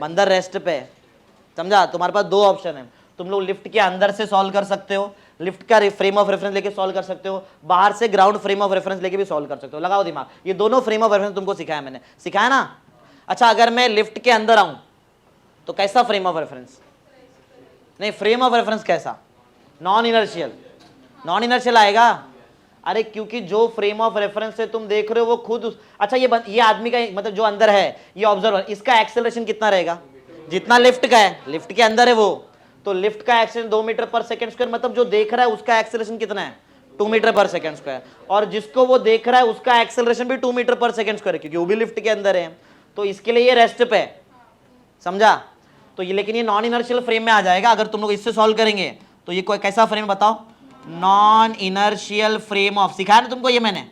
बंदर रेस्ट पे है, समझा, तुम्हारे पास 2 ऑप्शन है, तुम लोग लिफ्ट के अंदर से सॉल्व कर सकते हो, लिफ्ट का फ्रेम ऑफ रेफरेंस लेके सॉल्व कर सकते हो, बाहर से ग्राउंड फ्रेम ऑफ रेफरेंस लेके भी सॉल्व कर सकते हो, लगाओ दिमाग, ये दोनों फ्रेम ऑफ रेफरेंस तुमको सिखाया मैंने, सिखाया ना। अच्छा अगर मैं लिफ्ट के अंदर आऊं तो कैसा फ्रेम ऑफ रेफरेंस, नहीं फ्रेम ऑफ रेफरेंस कैसा, नॉन इनर्शियल आएगा, अरे क्योंकि जो फ्रेम ऑफ रेफरेंस से तुम देख रहे हो वो खुद अच्छा ये आदमी का मतलब जो अंदर है ये ऑब्जर्वर, इसका एक्सेलरेशन कितना रहेगा, जितना लिफ्ट का है, लिफ्ट के अंदर है वो, तो लिफ्ट का एक्सेलरेशन 2 मीटर पर सेकंड स्क्वायर, मतलब जो देख रहा है उसका एक्सेलरेशन कितना है 2 मीटर पर सेकंड स्क्वायर, और जिसको वो देख रहा है उसका एक्सेलरेशन भी 2 मीटर पर सेकंड स्क्वायर है, क्योंकि वो भी लिफ्ट के अंदर है, तो इसके लिए ये रेस्ट पे है, समझा। तो ये लेकिन ये नॉन इनर्शियल फ्रेम में आ जाएगा अगर तुम लोग इससे सॉल्व करेंगे। तो ये कोई कैसा फ्रेम बताओ, नॉन इनर्शियल फ्रेम ऑफ, सिखाया ना तुमको ये मैंने,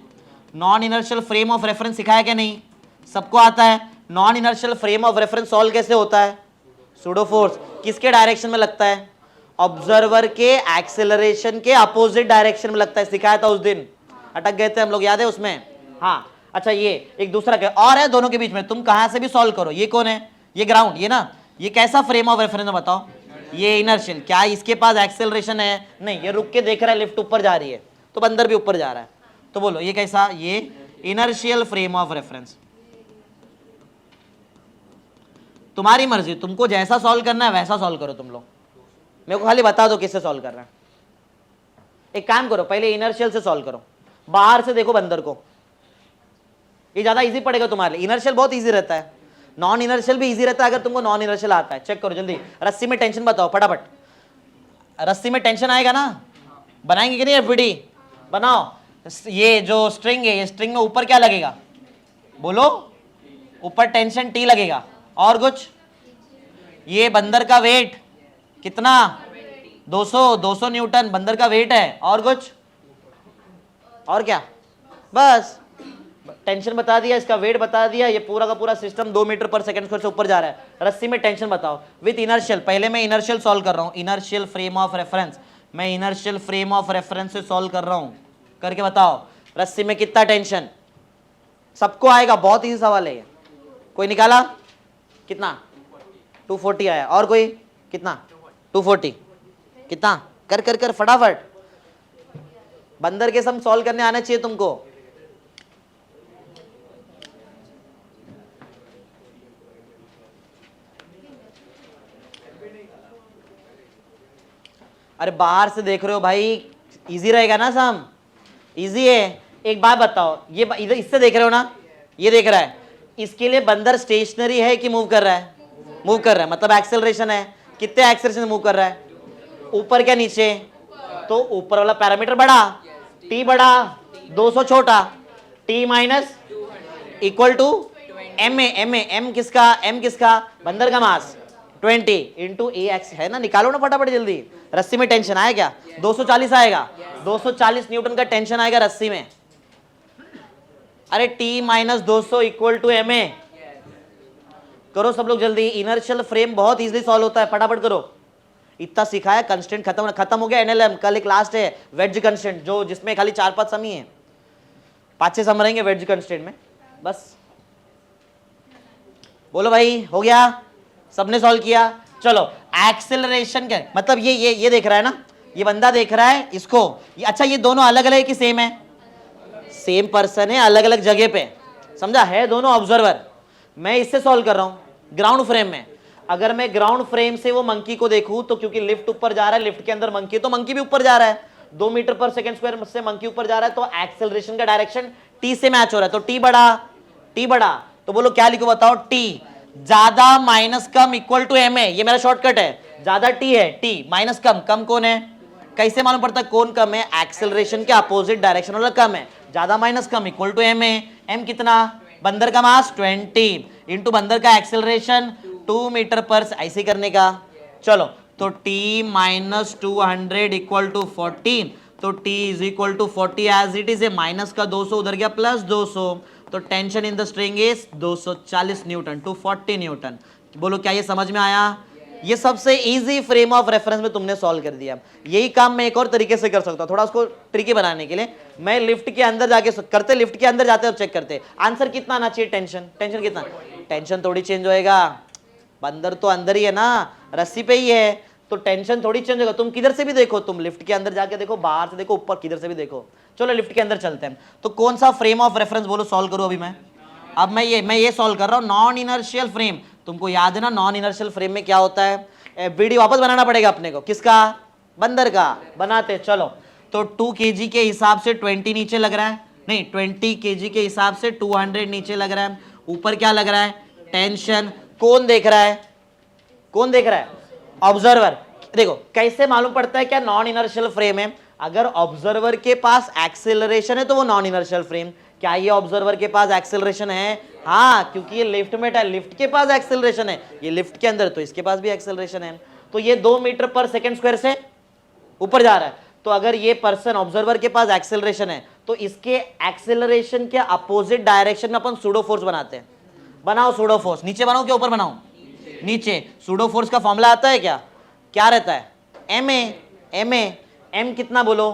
non inertial frame of reference सिखाया क्या नहीं, सबको आता है। Non inertial frame of reference solve कैसे होता है, सूडो फोर्स किसके डायरेक्शन में लगता है, ऑब्जर्वर के एक्सेलरेशन के अपोजिट डायरेक्शन में लगता है, सिखाया था उस दिन, अटक गए थे हम लोग, याद है उसमें। हाँ अच्छा, ये एक दूसरा क्या और है दोनों के बीच में, तुम कहां से भी सॉल्व करो। ये कौन है, ये ग्राउंड, ये ना, ये कैसा फ्रेम ऑफ रेफरेंस है बताओ, ये इनर्शियल, क्या इसके पास एक्सेलरेशन है, नहीं, ये रुक के देख रहा है लिफ्ट ऊपर जा रही है, तो बंदर भी ऊपर जा रहा है, तो बोलो ये कैसा, ये इनर्शियल फ्रेम ऑफ रेफरेंस। तुम्हारी मर्जी, तुमको जैसा सॉल्व करना है वैसा सॉल्व करो तुम लोग, मेरे को खाली बता दो किससे सॉल्व करना है। एक काम करो, पहले इनर्शियल से सॉल्व करो, बाहर से देखो बंदर को, ये ज्यादा इजी पड़ेगा तुम्हारे लिए। इनर्शियल बहुत इजी रहता है, नॉन इनर्शियल भी इजी रहता है अगर तुमको नॉन इनर्शियल आता है। चेक करो जल्दी, रस्सी में टेंशन बताओ फटाफट, रस्सी में टेंशन आएगा ना, बनाएंगे कि नहीं एफबीडी, बनाओ। ये जो स्ट्रिंग है, ये स्ट्रिंग में ऊपर क्या लगेगा, बोलो, ऊपर टेंशन टी लगेगा, और कुछ, ये बंदर का वेट कितना, 200 न्यूटन बंदर का वेट है, और कुछ, और क्या, बस टेंशन बता दिया, इसका वेट बता दिया, ये पूरा का पूरा सिस्टम 2 मीटर पर सेकंड स्क्वायर से ऊपर जा रहा है। रस्सी में टेंशन बताओ विथ इनर्शियल, पहले मैं इनर्शियल सॉल्व कर रहा हूं, इनर्शियल फ्रेम ऑफ रेफरेंस, मैं इनर्शियल फ्रेम ऑफ रेफरेंस से सॉल्व कर रहा हूं, करके बताओ रस्सी में कितना टेंशन, सबको आएगा, बहुत इजी सवाल है ये। कोई निकाला कितना, 240 आया, और कोई कितना, 240 कितना, कर कर कर फटाफट, बंदर के सम सॉल्व करने आना चाहिए तुमको। अरे बाहर से देख रहे हो भाई, इजी रहेगा ना सम, इजी है। एक बात बताओ, ये इधर इससे देख रहे हो ना, ये देख रहा है, इसके लिए बंदर स्टेशनरी है कि मूव कर रहा है, मूव कर रहा है, मतलब एक्सेलरेशन है, कितने एक्सेलरेशन मूव कर रहा है, ऊपर क्या नीचे, तो ऊपर वाला पैरामीटर बड़ा, टी बड़ा, 200 छोटा, T minus equal to M A, M किसका, बंदर का मास 20 इंटू ए एक्स है ना, निकालो ना फटाफट जल्दी। रस्सी में टेंशन आया क्या, 240 आएगा, 240 न्यूटन का टेंशन आएगा रस्सी में। अरे T minus 200 equal to M A, करो सब लोग जल्दी। इनर्शियल फ्रेम बहुत इजीली सॉल्व होता है, फटाफट करो। इतना सिखाया, कंस्टेंट खत्म हो गया। एनएलएम कल एक लास्ट है, वेज कंस्टेंट, जो जिसमें खाली 4-5 सम ही है, 5-6 सम रहेंगे वेज कंस्टेंट में, बस। बोलो भाई हो गया, सबने सॉल्व किया। चलो एक्सेलरेशन क्या मतलब, ये देख रहा है ना, ये बंदा देख रहा है इसको, अच्छा ये दोनों अलग अलग है कि सेम है, सेम पर्सन है अलग अलग जगह पे, समझा, है दोनों ऑब्जर्वर। मैं इससे सॉल्व कर रहा हूं ग्राउंड फ्रेम में। अगर मैं ग्राउंड फ्रेम से वो मंकी को देखूं तो क्योंकि लिफ्ट ऊपर जा रहा है, लिफ्ट के अंदर मंकी, तो मंकी भी ऊपर जा रहा है, 2 मीटर पर सेकंड स्क्वायर से मंकी ऊपर जा रहा है, तो एक्सेलरेशन का डायरेक्शन टी से मैच हो रहा है, तो टी बड़ा, तो बोलो क्या लिखो बताओ, टी ज्यादा माइनस कम इक्वल टू एम ए, ये मेरा शॉर्टकट है। ज्यादा टी है, टी माइनस कम कौन है, कैसे मालूम पड़ता है कौन कम है, एक्सेलरेशन के अपोजिट डायरेक्शन वाला कम है, ज्यादा माइनस कम equal to M A, M कितना, बंदर का मास 20 इंटू बंदर का एक्सेलरेशन 2 मीटर पर, ऐसे करने का। चलो तो t माइनस 200 इक्वल टू 40, तो t is equal to 40 as it is है, माइनस का 200 उधर गया प्लस 200, तो tension in the string is 240 newton to 40 newton. बोलो क्या ये समझ में आया? ये सबसे इजी फ्रेम ऑफ रेफरेंस में तुमने सॉल्व कर दिया। यही काम मैं एक और तरीके से कर सकता हूं, थोड़ा उसको ट्रिकी बनाने के लिए। मैं लिफ्ट के अंदर जाके करते, लिफ्ट के अंदर जाते और चेक करते, आंसर कितना आना चाहिए, टेंशन कितना, टेंशन थोड़ी चेंज होएगा, बंदर तो अंदर ही है ना, रस्सी पे ही है, तो टेंशन थोड़ी चेंज होगा। तुम किधर से भी देखो, तुम लिफ्ट के अंदर जाके देखो, बाहर से देखो, ऊपर किधर से भी देखो। चलो लिफ्ट के अंदर चलते हैं। तो कौन सा फ्रेम ऑफ रेफरेंस बोलो सॉल्व करो अभी मैं। अब मैं ये सॉल्व कर रहा हूं, नॉन इनर्शियल फ्रेम। तुमको याद है ना नॉन इनर्शियल फ्रेम में क्या होता है, वीडियो वापस बनाना पड़ेगा अपने को, किसका, बंदर का, बनाते चलो। तो 2 kg के हिसाब से 20 नीचे लग रहा है, नहीं 20 kg के हिसाब से 200 नीचे लग रहा है, ऊपर क्या लग रहा है, टेंशन। कौन देख रहा है, कौन देख रहा है, ऑब्जर्वर। देखो कैसे मालूम पड़ता है क्या नॉन इनर्शियल फ्रेम है? अगर ऑब्जर्वर के पास एक्सेलरेशन है तो वो नॉन इनर्शियल फ्रेम। क्या ये ऑब्जर्वर के पास एक्सेलरेशन है? हाँ, क्योंकि ये लिफ्ट में है, लिफ्ट के पास एक्सेलरेशन है, ये लिफ्ट के अंदर, तो इसके पास भी एक्सेलरेशन है। तो ये 2 मीटर पर सेकेंड स्क्वायर से ऊपर जा रहा है। तो अगर ये पर्सन ऑब्जर्वर के पास एक्सेलरेशन है तो इसके एक्सेलरेशन के अपोजिट डायरेक्शन में अपन सूडो फोर्स बनाते हैं। बनाओ सूडो फोर्स, नीचे बनाओ क्या ऊपर बनाओ? नीचे। सूडो फोर्स का फॉर्मूला आता है क्या? क्या रहता है? एम एम कितना बोलो?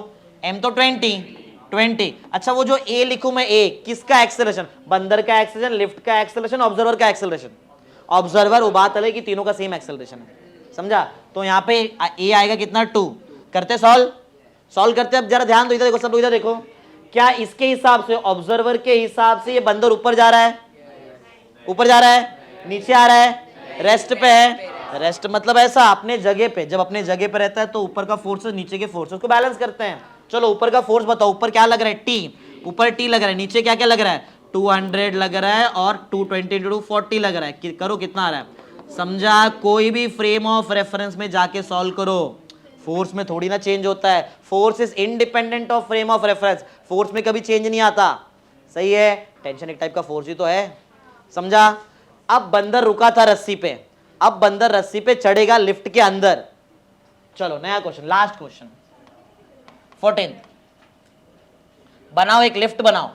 एम तो 20। अच्छा वो जो ए लिखूं मैं, ए किसका एक्सेलरेशन? बंदर का एक्सेलरेशन, लिफ्ट का एक्सेलरेशन, ऑब्जर्वर का एक्सेलरेशन। ऑब्जर्वर वो बात अलग कि तीनों का सेम एक्सेलरेशन है, समझा? तो यहाँ पे ए आएगा कितना? 2। करते सॉल्व करते। अब जरा ध्यान दो, इधर देखो सब लोग, इधर देखो। क्या इसके हिसाब से, ऑब्जर्वर के हिसाब से ये बंदर ऊपर जा रहा है? ऊपर जा रहा है, नीचे आ रहा है, रेस्ट पे है। रेस्ट मतलब ऐसा अपने जगह पे, जब अपने जगह पे रहता है तो ऊपर का फोर्स नीचे के फोर्स को बैलेंस करते हैं। चलो ऊपर का फोर्स बताओ, ऊपर क्या लग रहा है? टी। ऊपर टी लग रहा है, नीचे क्या क्या लग रहा है? 200 लग रहा है और 220 × 40 लग रहा है। करो कितना आ रहा है? समझा? कोई भी फ्रेम ऑफ रेफरेंस में जाके सॉल्व करो, फोर्स में थोड़ी ना चेंज होता है। Force is independent of frame of reference, force में कभी चेंज नहीं आता। सही है? टेंशन एक टाइप का फोर्स ही तो है, समझा? अब बंदर रुका था रस्सी पे, अब बंदर रस्सी पे चढ़ेगा लिफ्ट के अंदर। चलो नया क्वेश्चन, लास्ट क्वेश्चन 14। बनाओ एक लिफ्ट बनाओ।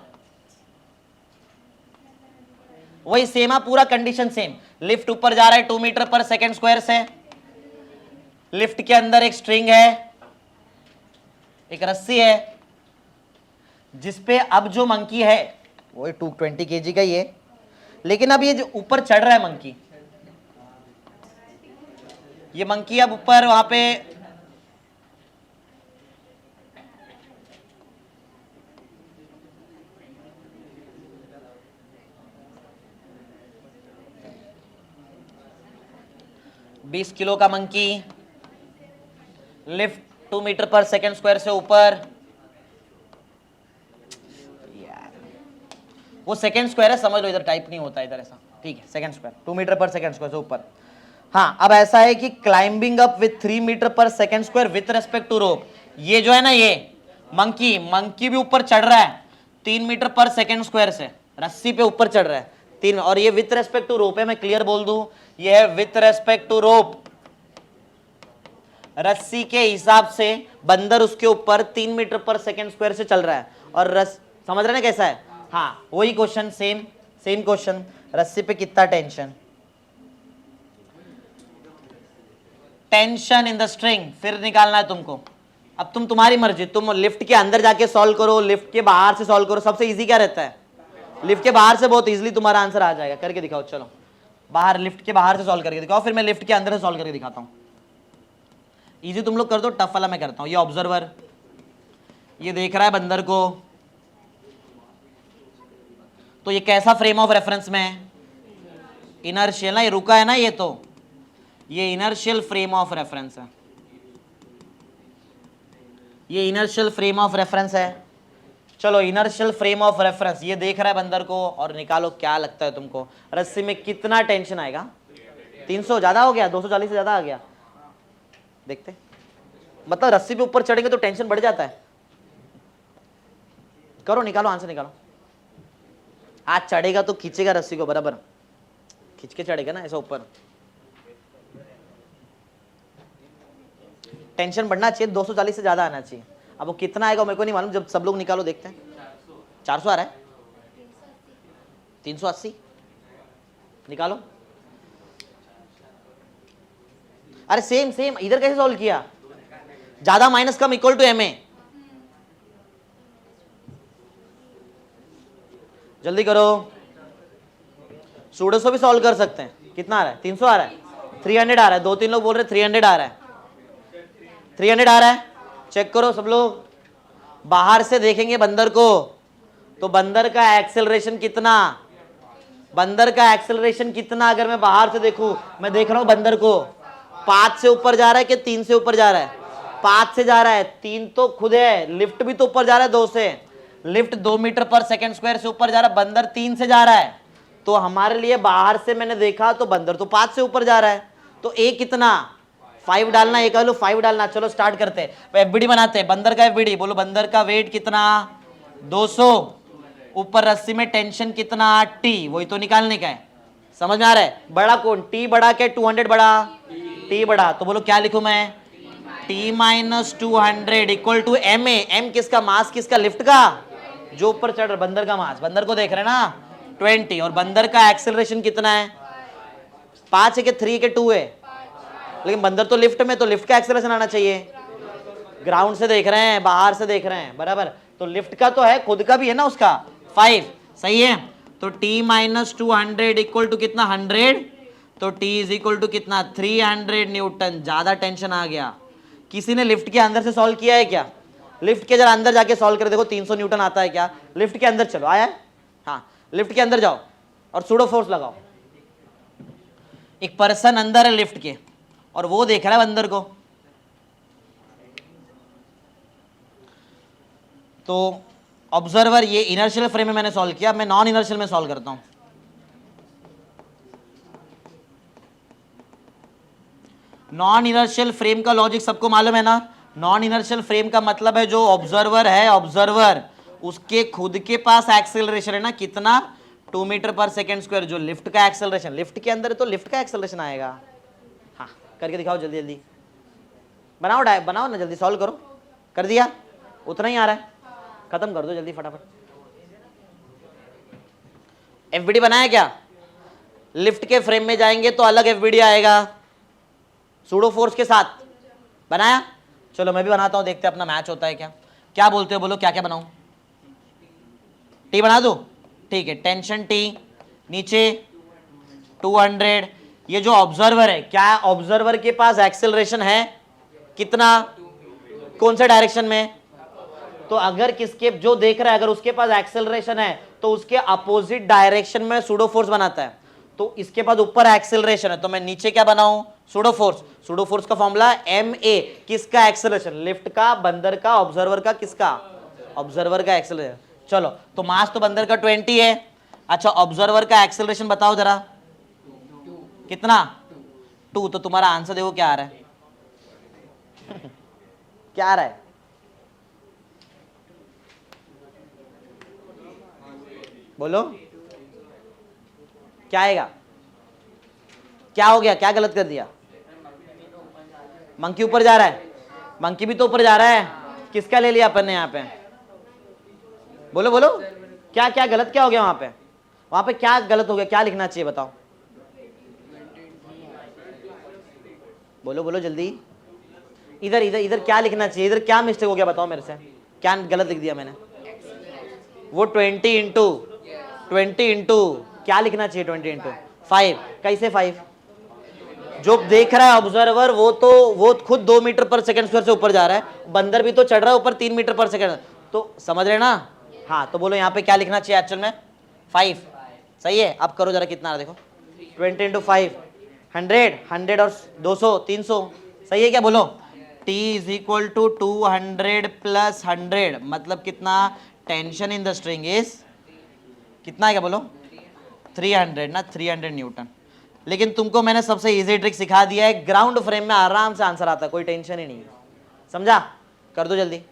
वही सेम है, पूरा कंडीशन सेम। लिफ्ट ऊपर जा रहा है 2 मीटर पर सेकेंड स्क्वायर से। लिफ्ट के अंदर एक स्ट्रिंग है, एक रस्सी है, जिसपे अब जो मंकी है वही 220 kg का ही है, लेकिन अब ये जो ऊपर चढ़ रहा है मंकी, ये मंकी अब ऊपर वहां पे बीस किलो का मंकी, लिफ्ट 2 मीटर पर सेकेंड स्क्वायर से ऊपर। वो सेकेंड स्क्वायर है, समझ लो, इधर टाइप नहीं होता इधर ऐसा, ठीक है? सेकेंड स्क्वायर 2 मीटर पर सेकेंड स्क्वायर से ऊपर। हाँ, अब ऐसा है कि क्लाइंबिंग अप विथ 3 मीटर पर second square with respect to rope. ये जो है ना, ये मंकी भी ऊपर चढ़ रहा है 3 मीटर पर सेकेंड स्क्वायर से, रस्सी पे ऊपर चढ़ रहा है 3, और ये विथ रेस्पेक्ट टू रोप है। मैं क्लियर बोल दूं, ये है विथ रेस्पेक्ट टू रोप। रस्सी के हिसाब से बंदर उसके ऊपर 3 मीटर पर सेकेंड स्क्वायर से चल रहा है, और समझ रहे ना कैसा है? हाँ, वही क्वेश्चन, सेम क्वेश्चन। रस्सी पे कितना tension? Tension in the string फिर निकालना है तुमको। अब तुम्हारी मर्जी, तुम लिफ्ट के अंदर जाके सॉल्व करो, लिफ्ट के बाहर से सॉल्व करो। सबसे इजी क्या रहता है? लिफ्ट के बाहर से बहुत इजीली तुम्हारा आंसर आ जाएगा। करके दिखाओ, चलो बाहर, लिफ्ट के बाहर से सॉल्व करके दिखाओ, फिर मैं लिफ्ट के अंदर से सॉल्व करके दिखाता हूं। इजी तुम लोग कर दो, टफ वाला मैं करता हूं। ये ऑब्जर्वर, ये देख रहा है बंदर को, तो ये कैसा फ्रेम ऑफ रेफरेंस में है? इनर्शियल ना, ये रुका है ना, ये इनर्शियल फ्रेम ऑफ रेफरेंस है, ये इनर्शियल फ्रेम ऑफ रेफरेंस है। चलो इनर्शियल फ्रेम ऑफ रेफरेंस, ये देख रहा है बंदर को, और निकालो क्या लगता है तुमको रस्सी में कितना टेंशन आएगा? 300 ज्यादा हो गया, 240 से ज्यादा आ गया? देखते, मतलब रस्सी पे ऊपर चढ़ेंगे तो टेंशन बढ़ जाता है। करो, निकालो आंसर निकालो। आज चढ़ेगा तो खींचेगा रस्सी को, बराबर खींच के चढ़ेगा ना ऐसा ऊपर। टेंशन बढ़ना चाहिए, 240 से ज्यादा आना चाहिए। अब वो कितना आएगा मेरे को नहीं मालूम, जब सब लोग निकालो देखते हैं। 400 आ रहा है, 380 निकालो। अरे सेम इधर कैसे सॉल्व किया? ज्यादा माइनस कम इक्वल टू एम ए। जल्दी करो, सूडो से भी सॉल्व कर सकते हैं। कितना आ रहा है? 300 आ रहा है, 300 आ रहा है। 2-3 लोग बोल रहे 300 आ रहा है, 300 आ रहा है। चेक करो सब लोग, बाहर से देखेंगे बंदर को तो बंदर का एक्सेलरेशन कितना? बंदर का एक्सेलरेशन कितना? अगर मैं बाहर से देखूं, मैं देख रहा हूं बंदर को 5 से ऊपर जा रहा है कि 3 से ऊपर जा रहा है? 5 से जा रहा है, 3 तो खुद है, लिफ्ट भी तो ऊपर जा रहा है 2 से। लिफ्ट 2 मीटर पर सेकेंड स्क्वायर से ऊपर जा रहा है, बंदर 3 से जा रहा है। तो हमारे लिए बाहर से मैंने देखा तो बंदर तो 5 से ऊपर जा रहा है, तो ए कितना? 5 डालना, एक वैल्यू 5 डालना। चलो स्टार्ट करते हैं, एफबीडी बनाते हैं। बंदर का एफबीडी बोलो, बंदर का वेट कितना 200, ऊपर रस्सी में टेंशन कितना टी, वही तो निकालने का है। समझ में आ रहा है? बड़ा कौन, टी बड़ा क्या 200 बड़ा, टी बड़ा। तो बोलो क्या लिखूं मैं, T minus 200 equal to M A. M किसका, मास किसका, लिफ्ट का, जो ऊपर चढ़ रहा, बंदर का मास, बंदर को देख रहे हैं ना 20, और बंदर का एक्सेलरेशन कितना है 5 है कि 3 के 2 है, लेकिन बंदर तो लिफ्ट में, तो लिफ्ट का एक्सेलरेशन आना चाहिए। ग्राउंड से देख रहे हैं, बाहर से देख रहे हैं, बराबर। तो लिफ्ट का तो है, खुद का भी है ना उसका 5, सही है। तो t माइनस 200 इक्वल टू कितना 100, तो t इज इक्वल टू कितना 300 न्यूटन। ज्यादा टेंशन आ गया। किसी ने लिफ्ट के अंदर से सॉल्व किया है क्या? लिफ्ट के जरा अंदर जाके सॉल्व कर देखो, 300 न्यूटन आता है क्या? लिफ्ट के अंदर चलो, आया है? हाँ, लिफ्ट के अंदर जाओ और सूडो फोर्स लगाओ। एक पर्सन अंदर है लिफ्ट के और वो देख रहा है बंदर को। तो ऑब्जर्वर, ये इनर्शियल फ्रेम में मैंने सॉल्व किया, मैं नॉन इनर्शियल में सॉल्व करता हूं। नॉन इनर्शियल फ्रेम का लॉजिक सबको मालूम है ना? नॉन इनर्शियल फ्रेम का मतलब है जो ऑब्जर्वर है, ऑब्जर्वर उसके खुद के पास एक्सेलरेशन है ना कितना 2 मीटर पर सेकेंड स्क्वायर। जो लिफ्ट का एक्सेलरेशन, लिफ्ट के अंदर है तो लिफ्ट का एक्सेलरेशन आएगा। हाँ, करके दिखाओ जल्दी जल्दी, बनाओ बनाओ ना, जल्दी सॉल्व करो। कर दिया? उतना ही आ रहा है, खत्म कर दो जल्दी फटाफट। एफबीडी बनाया क्या? लिफ्ट के फ्रेम में जाएंगे तो अलग एफबीडी आएगा सूडो फोर्स के साथ, बनाया? चलो मैं भी बनाता हूं, देखते हैं अपना मैच होता है क्या। क्या बोलते हो, बोलो क्या क्या बनाऊं? टी बना दो, ठीक है। टेंशन टी, नीचे 200। ये जो ऑब्जर्वर है, क्या ऑब्जर्वर के पास एक्सेलरेशन है कितना, कौन से डायरेक्शन में? तो अगर किसके, जो देख रहा है, अगर उसके पास एक्सेलरेशन है तो उसके अपोजिट डायरेक्शन में सूडो फोर्स बनाता है। तो इसके पास ऊपर एक्सेलरेशन है तो मैं नीचे क्या बनाऊं, सूडो फोर्स। सूडो फोर्स का फॉर्मूला एम ए, किसका एक्सेलरेशन, लिफ्ट का, बंदर का, ऑब्जर्वर का, किसका, ऑब्जर्वर का एक्सेलरेशन। चलो, तो मास तो बंदर का 20 है। अच्छा, ऑब्जर्वर का एक्सेलरेशन बताओ जरा कितना, 2। तो तुम्हारा आंसर देखो क्या आ रहा है क्या आ रहा है? बोलो क्या आएगा? क्या हो गया, क्या गलत कर दिया? मंकी ऊपर जा रहा है, मंकी भी तो ऊपर जा रहा है। किसका ले लिया अपन ने यहाँ पे? बोलो बोलो, क्या क्या गलत क्या हो गया वहां पे क्या गलत हो गया, क्या लिखना चाहिए बताओ? बोलो बोलो जल्दी, इधर इधर इधर क्या लिखना चाहिए, इधर क्या मिस्टेक हो गया बताओ मेरे से, क्या गलत लिख दिया मैंने? वो 20 इंटू क्या लिखना चाहिए, 20 इंटू 5। कैसे 5? जो देख रहा है ऑब्जर्वर वो खुद 2 मीटर पर सेकंड स्क्वायर से ऊपर जा रहा है, बंदर भी तो चढ़ रहा है ऊपर 3 मीटर पर सेकंड। तो समझ रहे ना? हाँ, तो बोलो यहाँ पे क्या लिखना चाहिए एक्चुअल में? 5, सही है। अब करो जरा कितना आ रहा देखो, 20 इंटू 5 100 और 200 300, सही है क्या? बोलो T is equal to 200 plus 100 मतलब कितना, tension in the string is कितना है क्या? बोलो 300 ना, 300 न्यूटन। लेकिन तुमको मैंने सबसे इजी ट्रिक सिखा दिया है, ग्राउंड फ्रेम में आराम से आंसर आता है, कोई टेंशन ही नहीं है। समझा? कर दो जल्दी।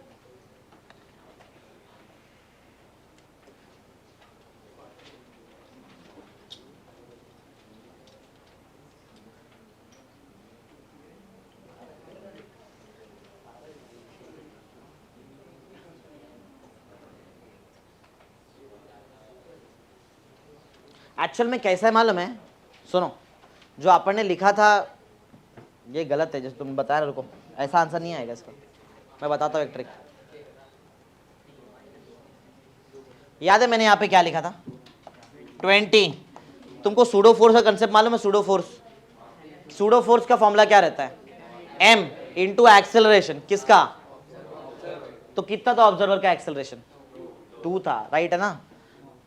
एक्चुअल में कैसा है मालूम है? सुनो, जो अपन ने लिखा था ये गलत है, जैसे तुम बता रहे, रुको, ऐसा आंसर नहीं आएगा इसका। मैं बताता हूँ एक ट्रिक। याद है मैंने यहाँ पे क्या लिखा था? 20। तुमको सूडो फोर्स का कंसेप्ट मालूम है? सूडो फोर्स का फॉर्मूला क्या रहता है? m इंटू एक्सेलरेशन, किसका? तो कितना था ऑब्जर्वर का एक्सेलरेशन? 2 था, राइट है ना?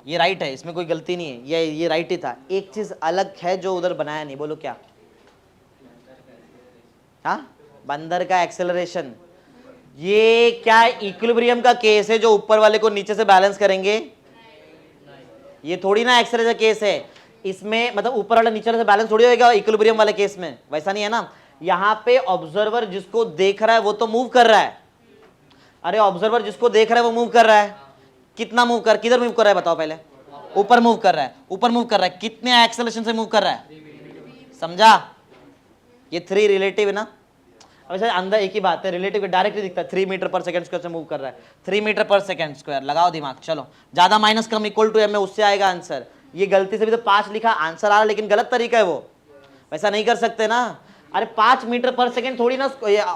ये राइट है, इसमें कोई गलती नहीं है, ये राइट ही था। एक चीज अलग है जो उधर बनाया नहीं, बोलो क्या? हाँ, बंदर का एक्सेलरेशन। ये क्या इक्विलिब्रियम का केस है जो ऊपर वाले को नीचे से बैलेंस करेंगे? ये थोड़ी ना एक्सेलरेशन केस है इसमें, मतलब ऊपर वाला नीचे से बैलेंस थोड़ी होगा इक्विलिब्रियम वाले केस में, वैसा नहीं है ना। यहां पे ऑब्जर्वर जिसको देख रहा है वो तो मूव कर रहा है। अरे ऑब्जर्वर जिसको देख रहा है वो मूव कर रहा है, कितना मूव कर, किधर मूव कर रहा है बताओ पहले? ऊपर मूव कर रहा है, ऊपर मूव कर रहा है, कितने एक्सेलरेशन से मूव कर रहा है? समझा? ये 3 रिलेटिव है ना। वैसे अंदर एक ही बात है, रिलेटिव डायरेक्टली दिखता है, 3 मीटर पर सेकंड स्क्वायर से मूव कर रहा है, 3 मीटर पर सेकंड स्क्वायर। लगाओ दिमाग, चलो ज्यादा माइनस कम इक्वल टू एम में, उससे आएगा आंसर। ये गलती से भी तो 5 लिखा, आंसर आ रहा लेकिन गलत तरीका है वो, वैसा नहीं कर सकते ना। अरे 5 मीटर पर सेकंड थोड़ी ना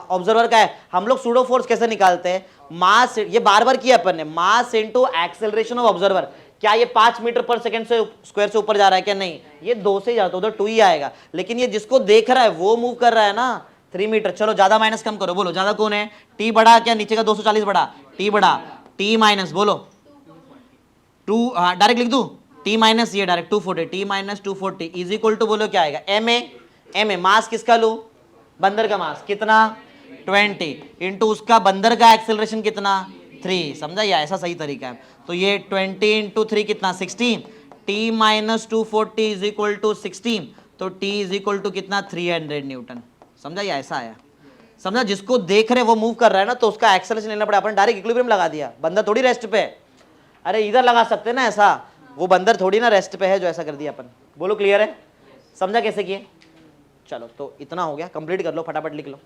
ऑब्जर्वर का है। हम लोग सूडो फोर्स कैसे निकालते हैं? मास, ये बार बार किया अपन ने, mass into acceleration of observer. क्या ये 5 मीटर पर सेकंड से स्क्वायर से ऊपर जा रहा है क्या? नहीं, ये 2 से जाता है, उधर 2 ही आएगा। लेकिन ये जिसको देख रहा है वो मूव कर रहा है ना, 3 मीटर। चलो ज्यादा माइनस कम करो, बोलो ज्यादा कौन है? टी बड़ा क्या नीचे का 240 बड़ा? टी बड़ा। टी माइनस बोलो 2, हाँ डायरेक्ट लिख दूं, टी माइनस ये direct 240, T minus 240 is equal to बोलो क्या आएगा? एम ए मास किसका लू? बंदर का मास कितना? 20 इंटू उसका बंदर का एक्सेलरेशन कितना? 3। समझा? ये ऐसा सही तरीका है। तो ये 20 इंटू 3 कितना? 16। T minus 240 is equal to 16, तो टी इज इक्वल टू कितना? 300 न्यूटन। समझा? ये ऐसा आया। समझा? जिसको देख रहे वो मूव कर रहा है ना, तो उसका एक्सेलरेशन लेना पड़ा, अपन डायरेक्ट इक्विलिब्रियम लगा दिया, बंदर थोड़ी रेस्ट पे है। अरे इधर लगा सकते ना ऐसा, वो बंदर थोड़ी ना रेस्ट पे है जो ऐसा कर दिया अपन। बोलो क्लियर है? समझा कैसे किए? चलो तो इतना हो गया, कंप्लीट कर लो, फटाफट लिख लो।